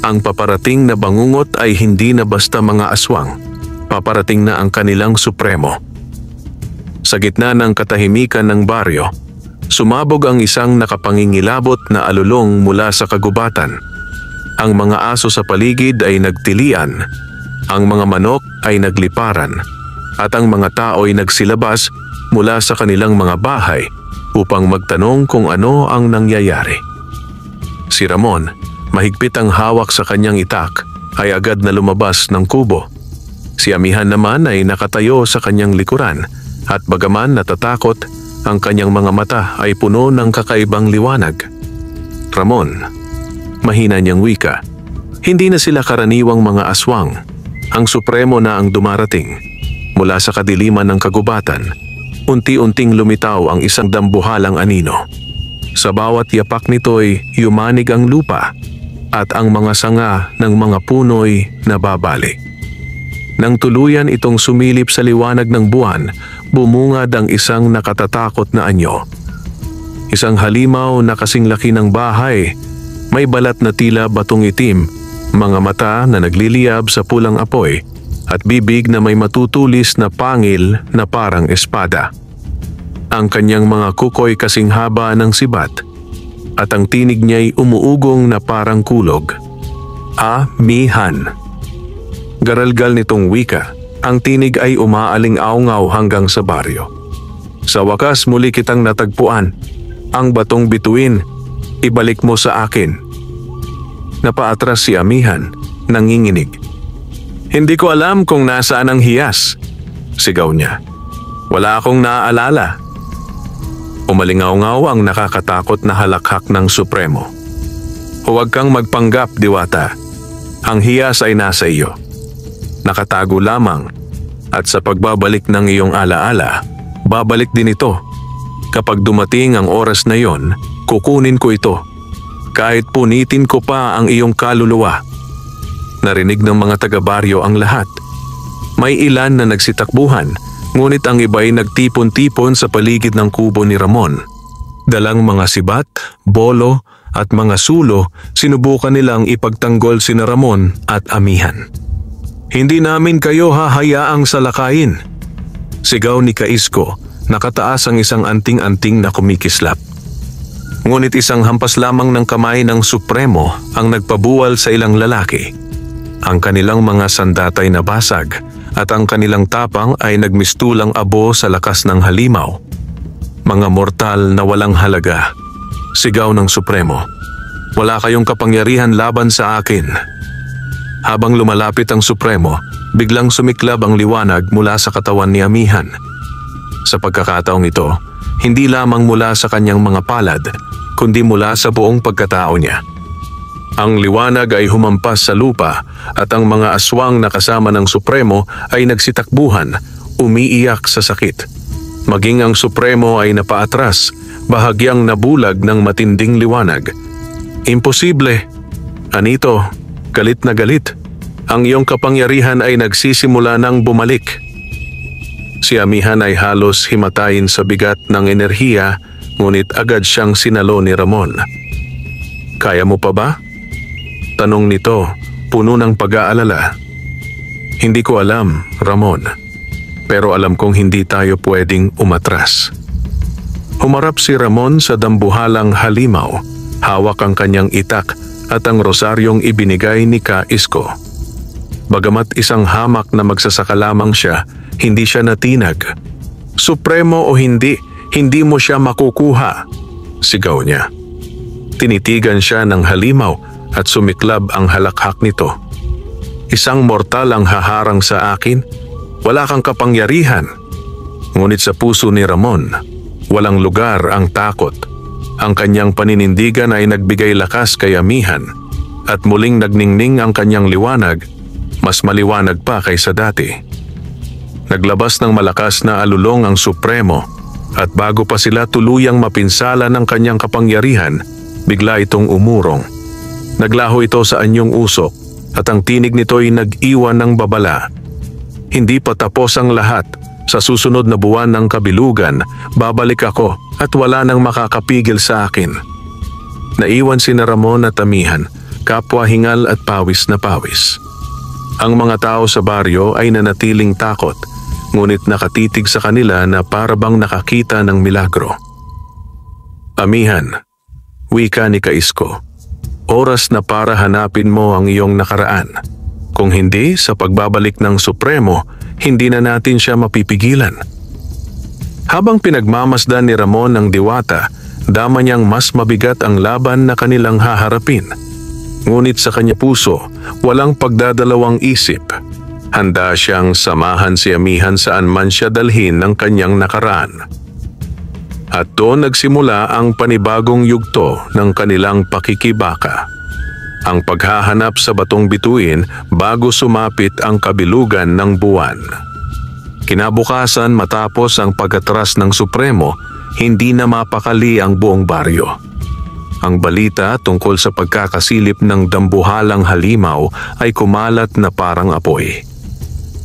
Speaker 1: Ang paparating na bangungot ay hindi na basta mga aswang. Paparating na ang kanilang Supremo. Sa gitna ng katahimikan ng baryo, sumabog ang isang nakapangingilabot na alulong mula sa kagubatan. Ang mga aso sa paligid ay nagtilian, ang mga manok ay nagliparan, at ang mga tao ay nagsilabas mula sa kanilang mga bahay upang magtanong kung ano ang nangyayari. Si Ramon, mahigpit ang hawak sa kanyang itak, ay agad na lumabas ng kubo. Si Amihan naman ay nakatayo sa kanyang likuran at bagaman natatakot, ang kanyang mga mata ay puno ng kakaibang liwanag. Ramon, mahina niyang wika, hindi na sila karaniwang mga aswang. Ang Supremo na ang dumarating. Mula sa kadiliman ng kagubatan, unti-unting lumitaw ang isang dambuhalang anino. Sa bawat yapak nito'y yumanig ang lupa at ang mga sanga ng mga puno'y nababali. Nang tuluyan itong sumilip sa liwanag ng buwan, bumungad ang isang nakatatakot na anyo. Isang halimaw na kasing laki ng bahay, may balat na tila batong itim mga mata na nagliliyab sa pulang apoy at bibig na may matutulis na pangil na parang espada. Ang kanyang mga kukoy kasing haba ng sibat at ang tinig niya'y umuugong na parang kulog. Amihan. Garalgal nitong wika, ang tinig ay umaaling-aungaw hanggang sa baryo. Sa wakas muli kitang natagpuan. Ang batong bituin, ibalik mo sa akin. Napaatras si Amihan, nanginginig. Hindi ko alam kung nasaan ang hiyas, sigaw niya. Wala akong naaalala. Umalingaw-ngaw ang nakakatakot na halakhak ng Supremo. Huwag kang magpanggap, Diwata. Ang hiyas ay nasa iyo. Nakatago lamang at sa pagbabalik ng iyong alaala, babalik din ito. Kapag dumating ang oras na yon, kukunin ko ito. Kahit punitin ko pa ang iyong kaluluwa. Narinig ng mga taga-baryo ang lahat. May ilan na nagsitakbuhan, ngunit ang iba'y nagtipon-tipon sa paligid ng kubo ni Ramon. Dalang mga sibat, bolo at mga sulo, sinubukan nilang ipagtanggol sina Ramon at Amihan. Hindi namin kayo hahayaang salakayin. Sigaw ni Kaisko, nakataas ang isang anting-anting na kumikislap. Ngunit isang hampas lamang ng kamay ng Supremo ang nagpabuwal sa ilang lalaki. Ang kanilang mga sandatay na basag at ang kanilang tapang ay nagmistulang abo sa lakas ng halimaw. Mga mortal na walang halaga. Sigaw ng Supremo. Wala kayong kapangyarihan laban sa akin. Habang lumalapit ang Supremo, biglang sumiklab ang liwanag mula sa katawan ni Amihan. Sa pagkakataong ito, hindi lamang mula sa kanyang mga palad, kundi mula sa buong pagkatao niya. Ang liwanag ay humampas sa lupa at ang mga aswang na kasama ng Supremo ay nagsitakbuhan, umiiyak sa sakit. Maging ang Supremo ay napaatras, bahagyang nabulag ng matinding liwanag. Imposible! Anito, galit na galit. Ang iyong kapangyarihan ay nagsisimula ng bumalik. Si Amihan ay halos himatayin sa bigat ng enerhiya, ngunit agad siyang sinalo ni Ramon. Kaya mo pa ba? Tanong nito, puno ng pag-aalala. Hindi ko alam, Ramon. Pero alam kong hindi tayo pwedeng umatras. Humarap si Ramon sa dambuhalang halimaw, hawak ang kanyang itak at ang rosaryong ibinigay ni Kaisko. Bagamat isang hamak na magsasaka lamang siya, hindi siya natinag. Supremo o hindi, hindi mo siya makukuha, sigaw niya. Tinitigan siya ng halimaw at sumiklab ang halakhak nito. Isang mortal ang haharang sa akin, wala kang kapangyarihan. Ngunit sa puso ni Ramon, walang lugar ang takot. Ang kanyang paninindigan ay nagbigay lakas kay Amihan at muling nagningning ang kanyang liwanag, mas maliwanag pa kaysa dati. Naglabas ng malakas na alulong ang Supremo at bago pa sila tuluyang mapinsala ng kanyang kapangyarihan, bigla itong umurong. Naglaho ito sa anyong usok at ang tinig nito'y nag-iwan ng babala. Hindi pa tapos ang lahat. Sa susunod na buwan ng kabilugan, babalik ako at wala nang makakapigil sa akin. Naiwan sina Ramon at Amihan, kapwa hingal at pawis na pawis. Ang mga tao sa baryo ay nanatiling takot, ngunit nakatitig sa kanila na parabang nakakita ng milagro. Amihan, wika ni Kaisko, oras na para hanapin mo ang iyong nakaraan. Kung hindi, sa pagbabalik ng Supremo, hindi na natin siya mapipigilan. Habang pinagmamasdan ni Ramon ang Diwata, dama niyang mas mabigat ang laban na kanilang haharapin. Ngunit sa kanya puso, walang pagdadalawang isip. Handa siyang samahan si Amihan saan man siya dalhin ng kanyang nakaraan. At doon nagsimula ang panibagong yugto ng kanilang pakikibaka. Ang paghahanap sa batong bituin bago sumapit ang kabilugan ng buwan. Kinabukasan matapos ang pag-atras ng Supremo, hindi na mapakali ang buong baryo. Ang balita tungkol sa pagkakasilip ng dambuhalang halimaw ay kumalat na parang apoy.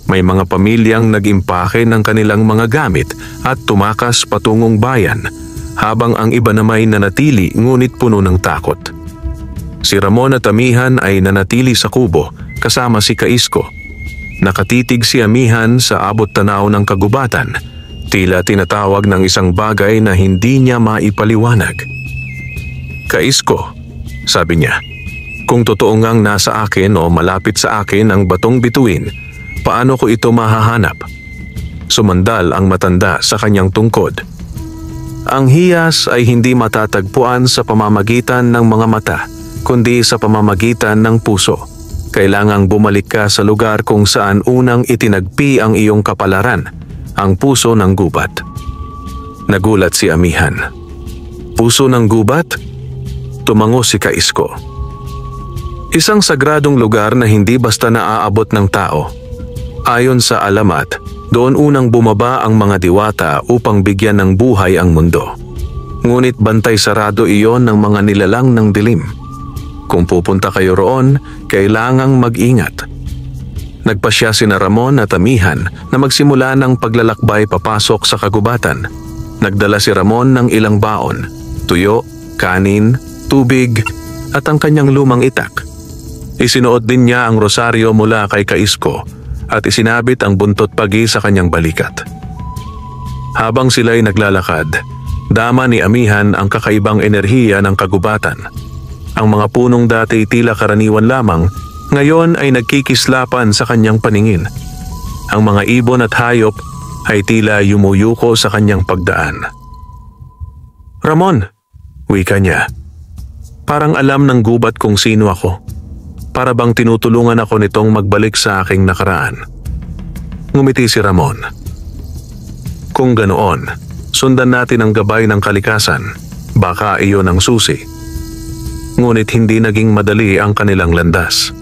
Speaker 1: May mga pamilyang nag-impake ng kanilang mga gamit at tumakas patungong bayan, habang ang iba namay nanatili ngunit puno ng takot. Si Ramon at Amihan ay nanatili sa kubo kasama si Kaisko. Nakatitig si Amihan sa abot tanaw ng kagubatan, tila tinatawag ng isang bagay na hindi niya maipaliwanag. "Kaisko," sabi niya, "kung totoo ngang nasa akin o malapit sa akin ang batong bituin, paano ko ito mahahanap?" Sumandal ang matanda sa kanyang tungkod. "Ang hiyas ay hindi matatagpuan sa pamamagitan ng mga mata, kundi sa pamamagitan ng puso. Kailangang bumalik ka sa lugar kung saan unang itinagpi ang iyong kapalaran, ang puso ng gubat." Nagulat si Amihan. "Puso ng gubat?" Tumango si Kaisko. "Isang sagradong lugar na hindi basta naaabot ng tao. Ayon sa alamat, doon unang bumaba ang mga diwata upang bigyan ng buhay ang mundo. Ngunit bantay sarado iyon ng mga nilalang ng dilim. Kung pupunta kayo roon, kailangang mag-ingat." Nagpasya sina Ramon at Amihan na magsimula ng paglalakbay papasok sa kagubatan. Nagdala si Ramon ng ilang baon, tuyo, kanin, tubig at ang kanyang lumang itak. Isinuot din niya ang rosaryo mula kay Kaisko at isinabit ang buntot pagi sa kanyang balikat. Habang sila'y naglalakad, dama ni Amihan ang kakaibang enerhiya ng kagubatan. Ang mga punong dati tila karaniwan lamang, ngayon ay nagkikislapan sa kanyang paningin. Ang mga ibon at hayop ay tila yumuyuko sa kanyang pagdaan. "Ramon," wika niya, "parang alam ng gubat kung sino ako. Para bang tinutulungan ako nitong magbalik sa aking nakaraan." Ngumiti si Ramon. "Kung ganoon, sundan natin ang gabay ng kalikasan. Baka iyon ang susi." Ngunit hindi naging madali ang kanilang landas.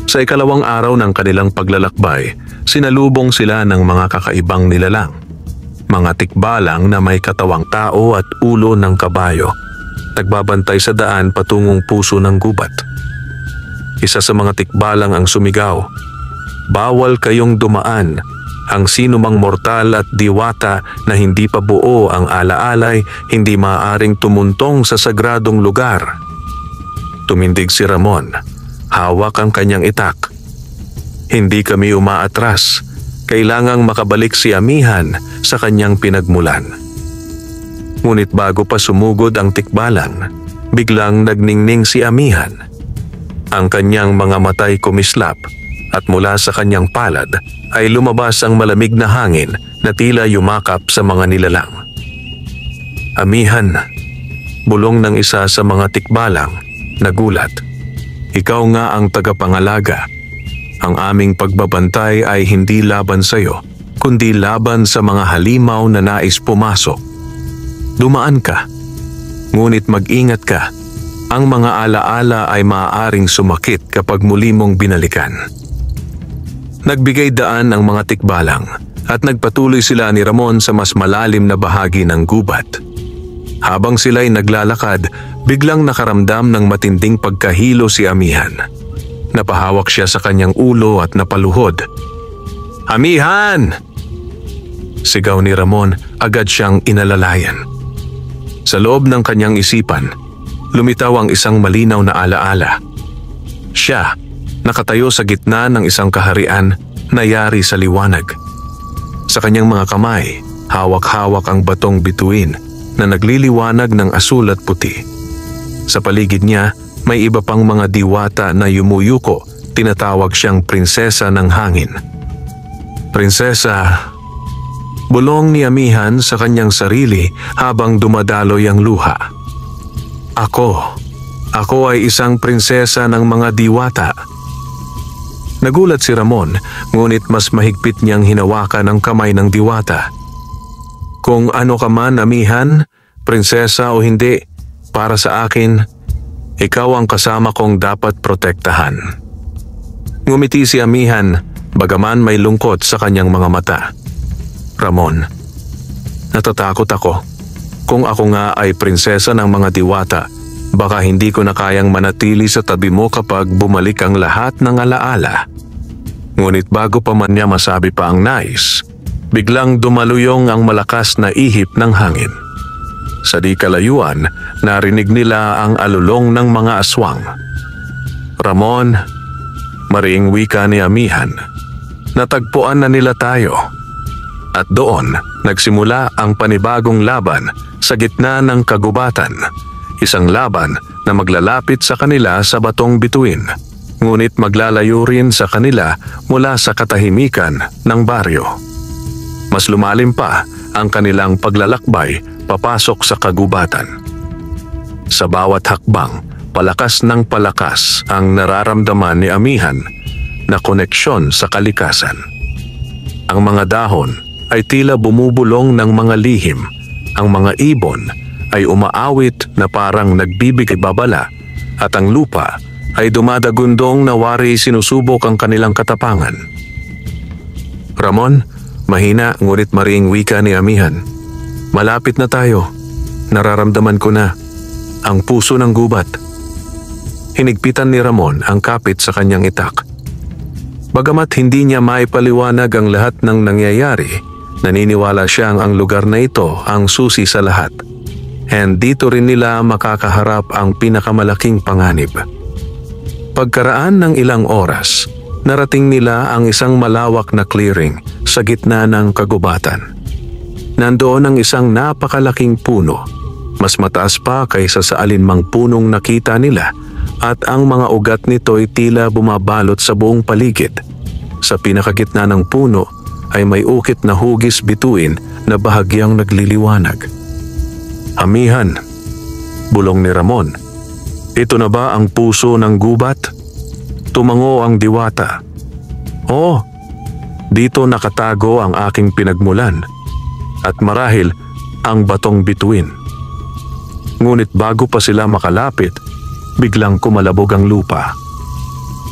Speaker 1: Sa ikalawang araw ng kanilang paglalakbay, sinalubong sila ng mga kakaibang nilalang. Mga tikbalang na may katawang tao at ulo ng kabayo, nagbabantay sa daan patungong puso ng gubat. Isa sa mga tikbalang ang sumigaw, "Bawal kayong dumaan. Ang sinumang mortal at diwata na hindi pa buo ang alaalay, hindi maaaring tumuntong sa sagradong lugar." Tumindig si Ramon. Hawak ang kanyang itak. "Hindi kami umaatras. Kailangang makabalik si Amihan sa kanyang pinagmulan." Ngunit bago pa sumugod ang tikbalang, biglang nagningning si Amihan. Ang kanyang mga matay kumislap at mula sa kanyang palad ay lumabas ang malamig na hangin na tila yumakap sa mga nilalang. "Amihan," bulong ng isa sa mga tikbalang, nagulat. "Ikaw nga ang tagapangalaga. Ang aming pagbabantay ay hindi laban sa iyo, kundi laban sa mga halimaw na nais pumasok. Dumaan ka, ngunit mag-ingat ka. Ang mga alaala ay maaaring sumakit kapag muli mong binalikan." Nagbigay daan ang mga tikbalang at nagpatuloy sila ni Ramon sa mas malalim na bahagi ng gubat. Habang sila'y naglalakad, biglang nakaramdam ng matinding pagkahilo si Amihan. Napahawak siya sa kanyang ulo at napaluhod. "Amihan!" Sigaw ni Ramon, agad siyang inalalayan. Sa loob ng kanyang isipan, lumitaw ang isang malinaw na alaala. Siya, nakatayo sa gitna ng isang kaharian na yari sa liwanag. Sa kanyang mga kamay, hawak-hawak ang batong bituin na nagliliwanag ng asul at puti. Sa paligid niya, may iba pang mga diwata na yumuyuko, tinatawag siyang prinsesa ng hangin. "Prinsesa," bulong ni Amihan sa kanyang sarili habang dumadaloy ang luha. Ako ay isang prinsesa ng mga diwata." Nagulat si Ramon, ngunit mas mahigpit niyang hinawakan ang kamay ng diwata. "Kung ano ka man, Amihan, prinsesa o hindi, para sa akin, ikaw ang kasama kong dapat protektahan." Ngumiti si Amihan, bagaman may lungkot sa kanyang mga mata. "Ramon, natatakot ako. Kung ako nga ay prinsesa ng mga diwata, baka hindi ko na kayang manatili sa tabi mo kapag bumalik ang lahat ng alaala." Ngunit bago pa man niya masabi pa ang nais, biglang dumaluyong ang malakas na ihip ng hangin. Sa di kalayuan, narinig nila ang alulong ng mga aswang. "Ramon," mariing wika ni Amihan, "natagpuan na nila tayo." At doon, nagsimula ang panibagong laban sa gitna ng kagubatan. Isang laban na maglalapit sa kanila sa batong bituin, ngunit maglalayo rin sa kanila mula sa katahimikan ng baryo. Mas lumalim pa ang kanilang paglalakbay papasok sa kagubatan. Sa bawat hakbang, palakas ng palakas ang nararamdaman ni Amihan na koneksyon sa kalikasan. Ang mga dahon ay tila bumubulong ng mga lihim. Ang mga ibon ay umaawit na parang nagbibigay babala at ang lupa ay dumadagundong na wari sinusubok ang kanilang katapangan. "Ramon," mahina ngunit mariing wika ni Amihan, "malapit na tayo. Nararamdaman ko na ang puso ng gubat." Hinigpitan ni Ramon ang kapit sa kanyang itak. Bagamat hindi niya maipaliwanag ang lahat ng nangyayari, naniniwala siyang ang lugar na ito ang susi sa lahat. And dito rin nila makakaharap ang pinakamalaking panganib. Pagkaraan ng ilang oras, narating nila ang isang malawak na clearing sa gitna ng kagubatan. Nandoon ang isang napakalaking puno, mas mataas pa kaysa sa alinmang punong nakita nila, at ang mga ugat nito ay tila bumabalot sa buong paligid. Sa pinakagitna ng puno ay may ukit na hugis bituin na bahagyang nagliliwanag. "Amihan," bulong ni Ramon, "ito na ba ang puso ng gubat?" Tumango ang diwata. "Oo, dito nakatago ang aking pinagmulan at marahil ang batong bituin." Ngunit bago pa sila makalapit, biglang kumalabog ang lupa.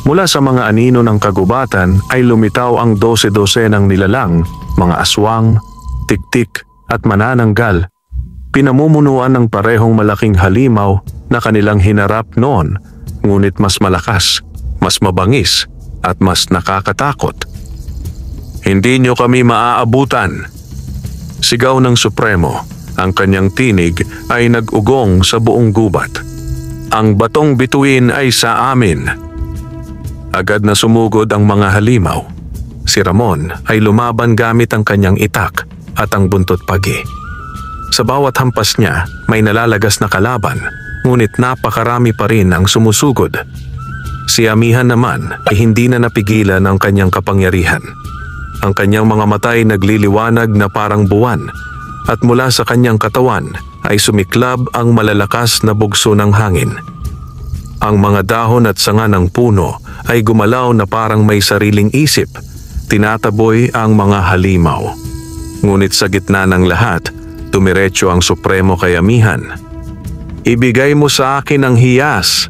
Speaker 1: Mula sa mga anino ng kagubatan ay lumitaw ang 12 ng nilalang, mga aswang, tiktik at manananggal. Pinamumunuan ng parehong malaking halimaw na kanilang hinarap noon, ngunit mas malakas, mas mabangis at mas nakakatakot. "Hindi niyo kami maaabutan!" Sigaw ng Supremo. Ang kanyang tinig ay nag-ugong sa buong gubat. "Ang batong bituin ay sa amin." Agad na sumugod ang mga halimaw. Si Ramon ay lumaban gamit ang kanyang itak at ang buntot pagi. Sa bawat hampas niya may nalalagas na kalaban, ngunit napakarami pa rin ang sumusugod. Si Amihan naman ay hindi na napigilan ang kanyang kapangyarihan. Ang kanyang mga mata ay nagliliwanag na parang buwan, at mula sa kanyang katawan ay sumiklab ang malalakas na bugso ng hangin. Ang mga dahon at sanga ng puno ay gumalaw na parang may sariling isip, tinataboy ang mga halimaw. Ngunit sa gitna ng lahat, tumiretso ang Supremo kay Amihan. "Ibigay mo sa akin ang hiyas!"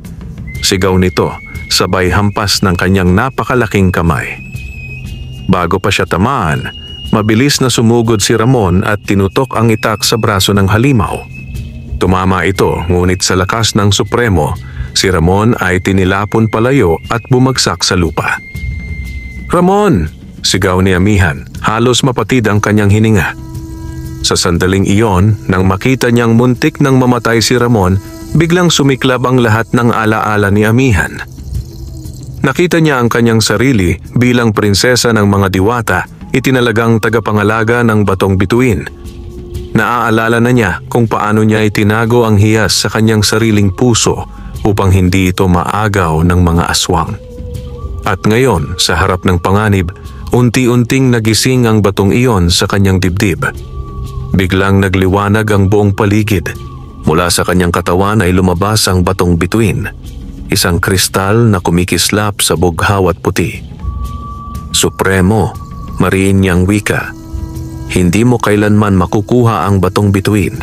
Speaker 1: Sigaw nito, sabay hampas ng kanyang napakalaking kamay. Bago pa siya tamaan, mabilis na sumugod si Ramon at tinutok ang itak sa braso ng halimaw. Tumama ito, ngunit sa lakas ng Supremo, si Ramon ay tinilapon palayo at bumagsak sa lupa. "Ramon!" sigaw ni Amihan, halos mapatid ang kanyang hininga. Sa sandaling iyon, nang makita niyang muntik nang mamatay si Ramon, biglang sumiklab ang lahat ng alaala ni Amihan. Nakita niya ang kanyang sarili bilang prinsesa ng mga diwata, itinalagang tagapangalaga ng batong bituin. Naaalala na niya kung paano niya itinago ang hiyas sa kanyang sariling puso upang hindi ito maagaw ng mga aswang. At ngayon, sa harap ng panganib, unti-unting nagising ang batong iyon sa kanyang dibdib. Biglang nagliwanag ang buong paligid. Mula sa kanyang katawan ay lumabas ang batong bituin, isang kristal na kumikislap sa bughaw at puti. "Supremo," mariin niyang wika, "hindi mo kailanman makukuha ang batong bituin.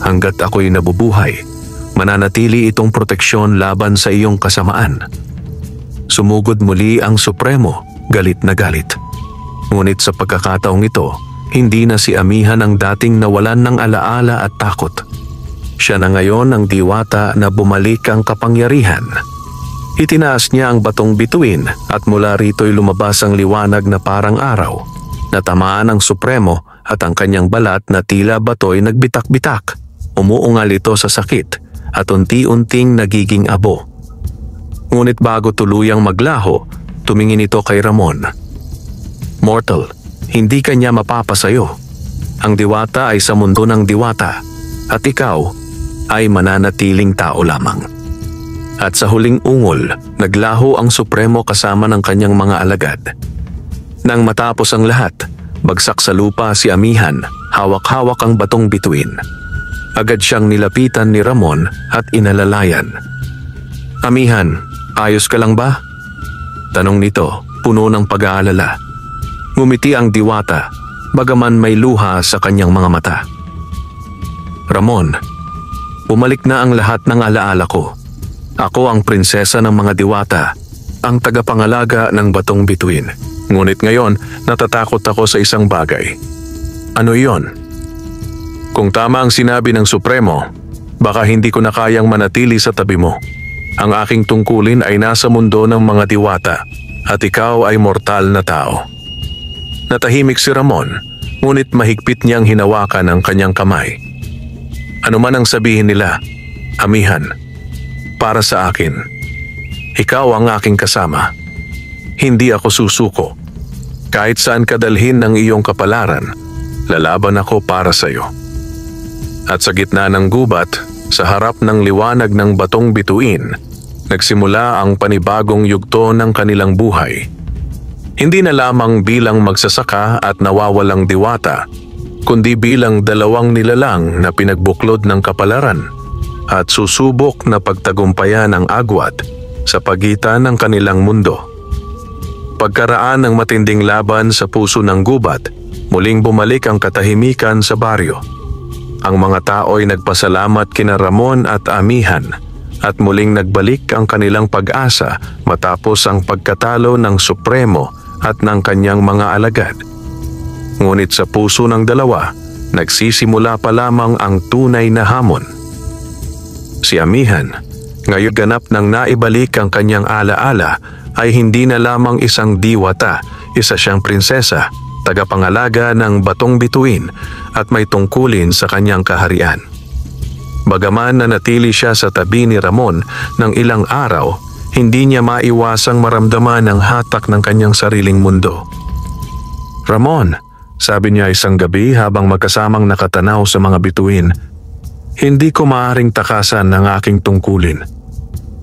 Speaker 1: Hanggat ako'y nabubuhay, mananatili itong proteksyon laban sa iyong kasamaan." Sumugod muli ang Supremo, galit na galit. Ngunit sa pagkakataong ito, hindi na si Amihan ang dating nawalan ng alaala at takot. Siya na ngayon ang diwata na bumalik ang kapangyarihan. Itinaas niya ang batong bituin at mula rito'y lumabas ang liwanag na parang araw. Natamaan ang Supremo at ang kanyang balat na tila bato'y nagbitak-bitak. Umuungal ito sa sakit at unti-unting nagiging abo. Ngunit bago tuluyang maglaho, tumingin ito kay Ramon. "Mortal, hindi kanya mapapasayo. Ang diwata ay sa mundo ng diwata at ikaw ay mananatiling tao lamang." At sa huling ungol, naglaho ang Supremo kasama ng kanyang mga alagad. Nang matapos ang lahat, bagsak sa lupa si Amihan, hawak-hawak ang batong bituin. Agad siyang nilapitan ni Ramon at inalalayan. "Amihan, ayos ka lang ba?" Tanong nito, puno ng pag-aalala. Ngumiti ang diwata, bagaman may luha sa kanyang mga mata. "Ramon, bumalik na ang lahat ng alaala ko. Ako ang prinsesa ng mga diwata, ang tagapangalaga ng batong bituin. Ngunit ngayon, natatakot ako sa isang bagay." "Ano iyon?" "Kung tama ang sinabi ng Supremo, baka hindi ko na kayang manatili sa tabi mo. Ang aking tungkulin ay nasa mundo ng mga diwata at ikaw ay mortal na tao." Natahimik si Ramon, ngunit mahigpit niyang hinawakan ang kanyang kamay. "Ano man ang sabihin nila, Amihan, para sa akin, ikaw ang aking kasama. Hindi ako susuko. Kahit saan ka dalhin ng iyong kapalaran, lalaban ako para sa iyo." At sa gitna ng gubat, sa harap ng liwanag ng batong bituin, nagsimula ang panibagong yugto ng kanilang buhay. Hindi na lamang bilang magsasaka at nawawalang diwata, kundi bilang dalawang nilalang na pinagbuklod ng kapalaran at susubok na pagtagumpayan ang agwat sa pagitan ng kanilang mundo. Pagkaraan ng matinding laban sa puso ng gubat, muling bumalik ang katahimikan sa baryo. Ang mga tao ay nagpasalamat kina Ramon at Amihan at muling nagbalik ang kanilang pag-asa matapos ang pagkatalo ng Supremo at ng kanyang mga alagad. Ngunit sa puso ng dalawa, nagsisimula pa lamang ang tunay na hamon. Si Amihan, ngayon ganap nang naibalik ang kanyang alaala, ay hindi na lamang isang diwata, isa siyang prinsesa, tagapangalaga ng batong bituin at may tungkulin sa kanyang kaharian. Bagaman nanatili siya sa tabi ni Ramon ng ilang araw, hindi niya maiwasang maramdaman ang hatak ng kanyang sariling mundo. "Ramon," sabi niya isang gabi habang magkasamang nakatanaw sa mga bituin, "hindi ko maaaring takasan ang aking tungkulin.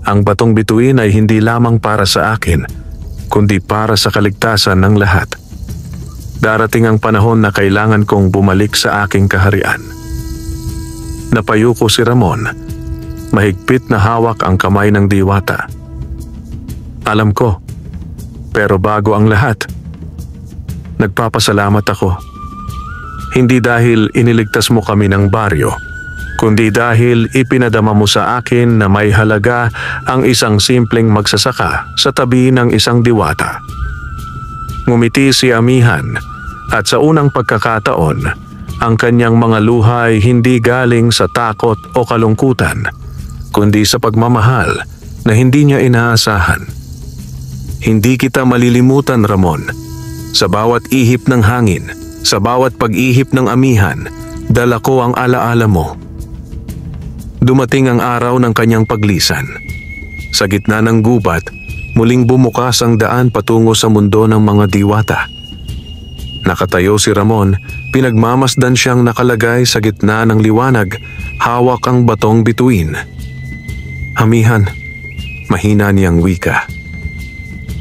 Speaker 1: Ang batong bituin ay hindi lamang para sa akin, kundi para sa kaligtasan ng lahat. Darating ang panahon na kailangan kong bumalik sa aking kaharian." Napayuko si Ramon. Mahigpit na hawak ang kamay ng diwata. "Alam ko, pero bago ang lahat, nagpapasalamat ako. Hindi dahil iniligtas mo kami ng baryo, kundi dahil ipinadama mo sa akin na may halaga ang isang simpleng magsasaka sa tabi ng isang diwata." Ngumiti si Amihan at sa unang pagkakataon, ang kanyang mga luha ay hindi galing sa takot o kalungkutan, kundi sa pagmamahal na hindi niya inaasahan. "Hindi kita malilimutan, Ramon. Sa bawat ihip ng hangin, sa bawat pag-ihip ng Amihan, dala ko ang alaala mo." Dumating ang araw ng kanyang paglisan. Sa gitna ng gubat, muling bumukas ang daan patungo sa mundo ng mga diwata. Nakatayo si Ramon, pinagmamasdan siyang nakalagay sa gitna ng liwanag, hawak ang batong bituin. "Amihan," mahina niyang wika,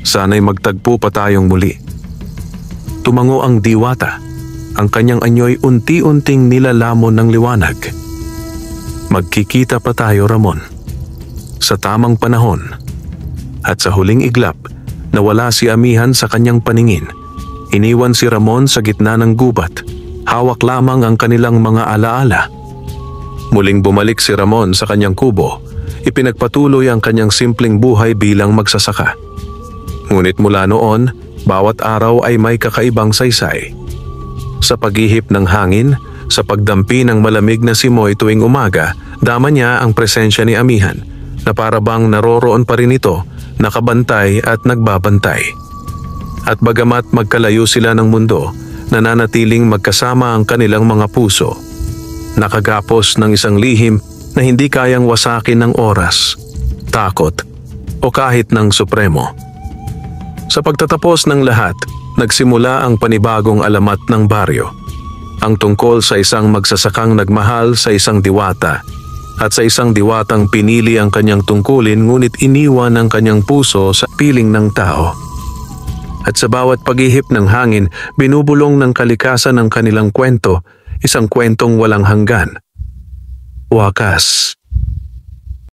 Speaker 1: "sana'y magtagpo pa tayong muli." Tumango ang diwata, ang kanyang anyo'y unti-unting nilalamon ng liwanag. "Magkikita pa tayo, Ramon. Sa tamang panahon." At sa huling iglap, nawala si Amihan sa kanyang paningin. Iniwan si Ramon sa gitna ng gubat. Hawak lamang ang kanilang mga alaala. Muling bumalik si Ramon sa kanyang kubo. Ipinagpatuloy ang kanyang simpleng buhay bilang magsasaka. Ngunit mula noon, bawat araw ay may kakaibang saysay. Sa paghihip ng hangin, sa pagdampi ng malamig na simoy tuwing umaga, dama niya ang presensya ni Amihan na para bang naroroon pa rin ito, nakabantay at nagbabantay. At bagamat magkalayo sila ng mundo, nananatiling magkasama ang kanilang mga puso. nakagapos ng isang lihim na hindi kayang wasakin ng oras, takot, o kahit ng supremo. Sa pagtatapos ng lahat, nagsimula ang panibagong alamat ng baryo. Ang tungkol sa isang magsasakang nagmahal sa isang diwata at sa isang diwatang pinili ang kanyang tungkulin ngunit iniwan ang kanyang puso sa piling ng tao. At sa bawat paghihip ng hangin, binubulong ng kalikasan ng kanilang kwento, isang kwentong walang hanggan. Wakas.